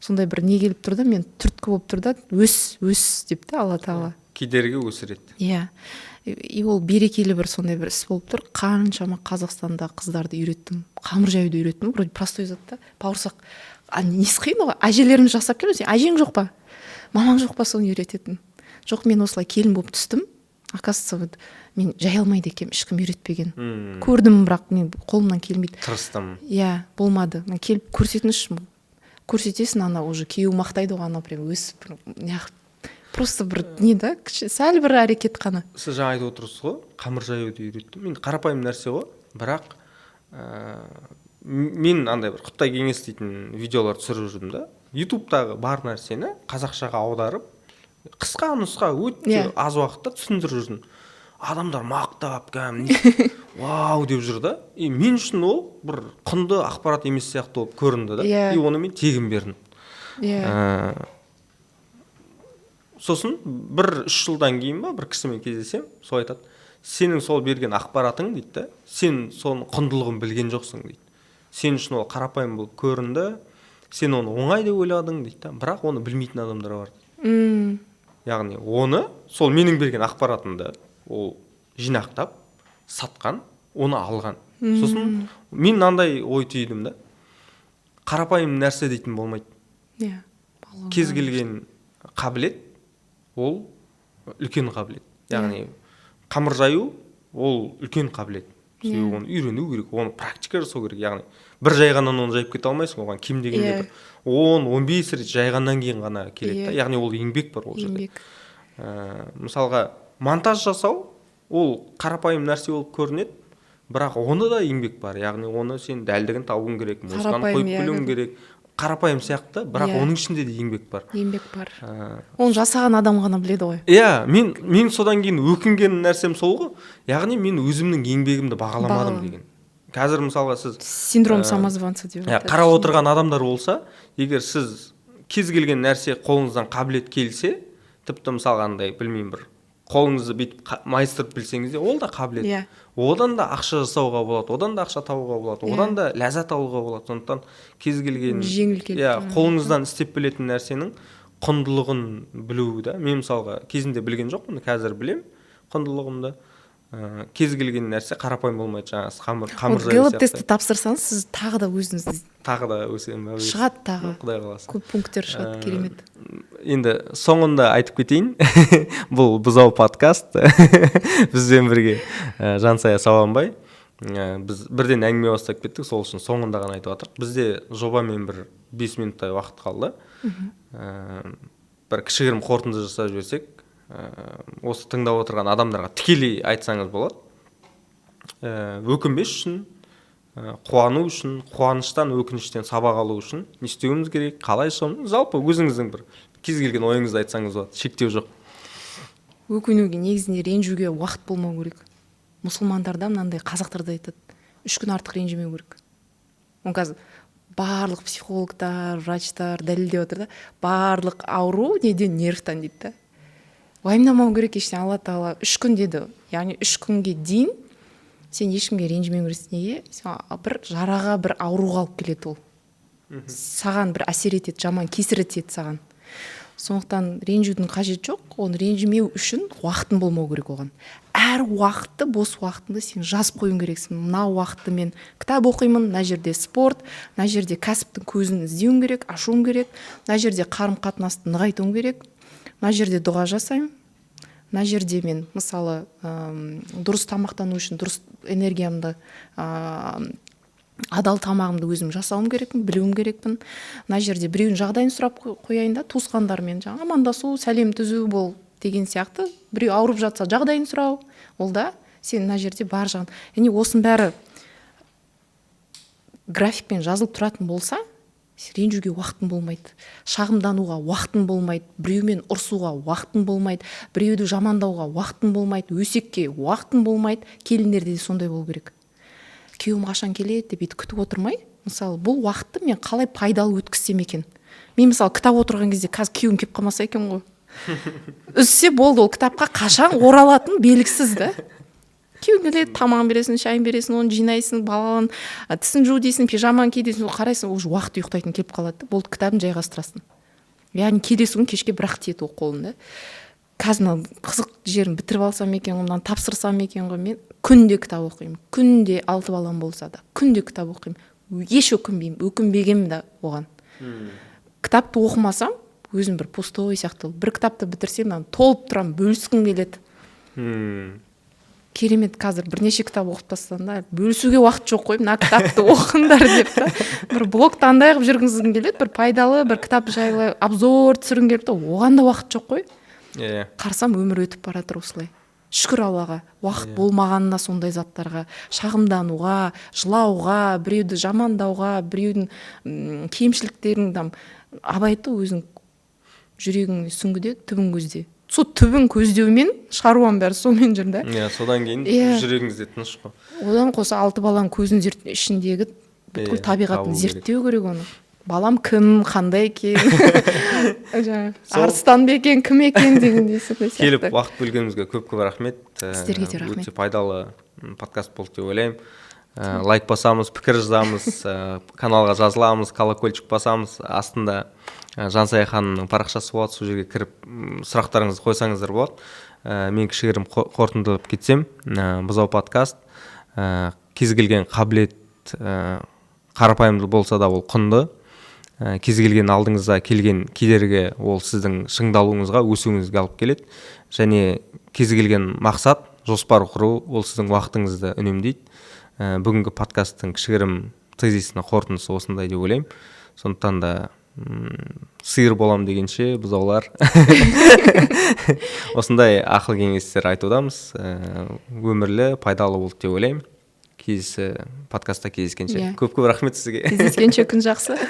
сондай бір не келіп тұр да, мен түрткі болып тұр да, өс деп та Алла тағала. Кедергі өсіреді. Иә. И ол берекелі бір сондай бір іс болып тұр. Қаншама Қазақстанда қыздарды үйреттім, қамыр жаюды үйреттім, вроде простой зат та, бауырсақ. Несі қиын ғой, әжелеріміз жасап келеді, сен әжең жоқ па, мамаң жоқ па, соны үйрететін. Жоқ, мен осылай келін болып түстім. Оказывается, мен жай алмайды екенмін, ешкім үйретпеген. Көрдім, бірақ мен қолымнан келмейді. Тырыстым. Иә, болмады. Мен келіп көрсетесің, ана уже күйеуі мақтайды ғой, ана прям өсіп просто бір не да, сәл бір әрекет қана. Сіз жаңа айтып отырсыз ғой, қамыр жаюды үйреттім. Мен қарапайым нәрсе ғой, бірақ мен андай бір құттай кеңес дейтін видеолар түсіріп жүрдім да. ютубтағы бар нәрсені қазақшаға аударып, қысқа нұсқа өте аз уақытта түсіндіріп жүрдім. Адамдар мақтап, вау деп жүр да. И мен үшін ол бір құнды ақпарат емес сияқты болып көрінді да. И оны мен тегін бердім. Сосын 1-3 жылдан кейін бір кісімен кездесем, сол айтады, сенің сол берген ақпаратың дейді да, сен соның құндылығын білген жоқсың дейді. Сен үшін ол қарапайым болып көрінді, сен оны оңай деп ойладың дейді да, бірақ оны білмейтін адамдар бар. Яғни оны, сол менің берген ақпаратымды ол жинақтап, сатқан, оны алған. Сосын мен мынандай ой түйдім да, қарапайым нәрсе дейтін болмайды. Кез келген қабілет ол үлкен қабілет. Яғни қамыр жаю ол үлкен қабілет. Оны үйрену керек, оны практика жасау керек. Яғни бір жайғаннан оны жайып кете алмайсың, оған кем дегенде 10-15 рет жайғаннан кейін ғана келеді. Яғни ол еңбек бар ол жерде. Мысалға монтаж жасау ол қарапайым нәрсе болып көрінеді, бірақ оны да еңбек бар. Яғни оны сен дәлдігін табуың керек, музыканы қойып білуің керек. Қарапайым сияқты, бірақ оның ішінде де еңбек бар. Еңбек бар. Оны жасаған адам ғана біледі ғой. Иә, мен содан кейін өкінген нәрсем сол ғой. Яғни мен өзімнің еңбегімді бағаламадым деген. Қазір мысалға сіз синдром самозванца деп жатады. Қарап отырған адамдар болса, егер сіз кез келген нәрсе қолыңыздан қабілет келсе, тіпті мысалға андай, білмеймін, бір қолыңызды бүйтіп майыстырып білсеңіз де, ол да қабілет. Одан да ақша жасауға болады, одан да ақша табуға болады, одан да ләззат алуға болады. Сондықтан кез келген қолыңыздан істеп білетін нәрсенің құндылығын білу да. Мен мысалға кезінде білген жоқпын, қазір білем құндылығымды. Кез келген нәрсе қарапайым болмайды, жаңағы қамыр жаю сияқты. тестті тапсырсаңыз, сіз тағы да өзіңіз тағы да өсемін. Шығады тағы. Құдай қаласа. Көп пункттер шығады, керемет. Енді соңында айтып кетейін. Бұл бұзау подкаст. Бізбен бірге Жансая Сауанбай. Біз бірден әңгіме бастап кеттік, сол үшін соңында ғана айтып жатырмық. Бізде жобамен бір 5 минуттай уақыт қалды. Бір кішігірім қорытынды жасап жіберсек, осы тыңдап отырған адамдарға тікелей айтсаңыз болады. Өкінбес үшін, қуану үшін, қуаныштан, өкініштен сабақ алу үшін не істеуіміз керек, қалай соны, жалпы өзіңіздің бір кез келген ойыңызды айтсаңыз болады, шектеу жоқ. Өкінуге, негізінде ренжуге уақыт болмау керек. Мұсылмандарда мынандай, қазақтарда айтады, 3 күн артық ренжімеу керек. Оны қазір барлық психологтар, врачтар дәлелдеп отыр да, барлық ауру неден, нервтан дейді да. Уайымдамау керек ештеңе, Алла тағала 3 күн деді. Яғни 3 күнге дейін сен ешкімге ренжімеу керексің. Неге? Бір жараға, бір ауруға алып келеді ол. Саған бір әсер етеді, жаман кесір етеді саған. Сондықтан ренжудің қажет жоқ. Оны ренжімеу үшін уақытың болмау керек оған. Әр уақытты, бос уақытыңды сен жазып қоюың керексің. Мына уақытты мен кітап оқимын, мына жерде спорт, мына жерде кәсіптің көзін іздеуің керек, ашуың керек, мына жерде қарым-қатынасты нығайтуың керек. Мына жерде дұға жасаймын. Мына жерде мен, мысалы, дұрыс тамақтану үшін дұрыс энергиямды, адал тамағымды өзім жасауым керекпін, білуім керекпін. Мына жерде біреудің жағдайын сұрап қояйын да, туысқандармен жаңа амандасу, сәлем түзу бол деген сияқты. Біреу ауырып жатса, жағдайын сұрау. Ол да сен мына жерде бар жағын. Яғни осының бәрі графикпен жазылып тұратын болса, ренжуге уақытың болмайды, шағымдануға уақытың болмайды, біреумен ұрсуға уақытың болмайды, біреуді жамандауға уақытың болмайды, өсекке уақытың болмайды. Келіндерде де сондай болу керек. Күйеуім қашан келеді деп бүйтіп күтіп отырмай, мысалы, бұл уақытты мен қалай пайдалы өткізсем екен. Мен мысалы кітап отырған кезде қазір күйеуім келіп қалмаса екен ғой. Үзсе болды, ол кітапқа қашан оралатын белгісіз да. Күйеуің келеді, тамағын бересің, шайын бересің, оны жинайсың, балалан тісін жу дейсің, пижаманы ки дейсің, қарайсың, уже уақыт ұйықтайтын келіп қалады. Болды, кітабын жайғастырасың. Яғни келесі күн кешке бір-ақ тиеді оқу қолында. Қазір мына қызық жерін бітіріп алсам екен ғой, мынаны тапсырсам екен ғой, мен күнде кітап оқимын. Күнде 6 балам болса да, күнде кітап оқимын. Еш өкінбеймін, өкінбегенмін да оған. Кітапты оқымасам, өзім бір пустой сияқты. Бір кітапты бітірсем, толып тұрам, бөліскім келеді. Керемет, қазір бірнеше кітап оқып тастадым да, бөлісуге уақыт жоқ қой, мына кітапты оқыңдар деп та. Бір блог таңдай қылып жүргіңізгім келеді, бір пайдалы бір кітап жайлы обзор түсіргім келеді, оған да уақыт жоқ қой. Қарсам өмір өтіп бара жатыр осылай. Шүкір Аллаға, уақыт болмағанына сондай заттарға, шағымдануға, жылауға, біреуді жамандауға, біреудің кемшіліктерін абай айтты, өзің жүрегің сүңгіде, түбің көзде. Сол түбін көздеумен шаруам бәрі сонымен жүр да. Содан кейін жүрегіңізде тыныш қой. Одан қоса 6 баланың көзінің ішіндегі бүткіл табиғатын зерттеу керек оны. Балам кім, қандай екен, арыстан ба екен, кім екен дегендей сияқты. Келіп уақыт бөлгенімізге көп рахмет. Сіздерге де рахмет. Өте пайдалы подкаст болды деп ойлаймын. Лайк басамыз, пікір жазамыз, каналға жазыламыз, колокольчик басамыз. Астында Жансая ханымның парақшасы болады, сол жерге кіріп сұрақтарыңызды қойсаңыздар болады. Мен кішігірім қорытындылап кетсем, бұзау подкаст кез келген қабілет қарапайымды болса да ол құнды. Кез келген алдыңызға келген кедергі ол сіздің шыңдалуыңызға, өсуіңізге алып келеді. Және кез келген мақсат, жоспар құру ол сіздің уақытыңызды үнемдейді. Бүгінгі подкасттың кішігірім тезисіне қорытындысы осындай деп ойлаймын. Сондықтан да сиыр болам дегенше бұзаулар осындай ақыл кеңестер айтудамыз. Өмірлі, пайдалы болды деп ойлаймын. Подкастта кездескенше. Көп рахмет сізге. Кездескенше күн жақсы.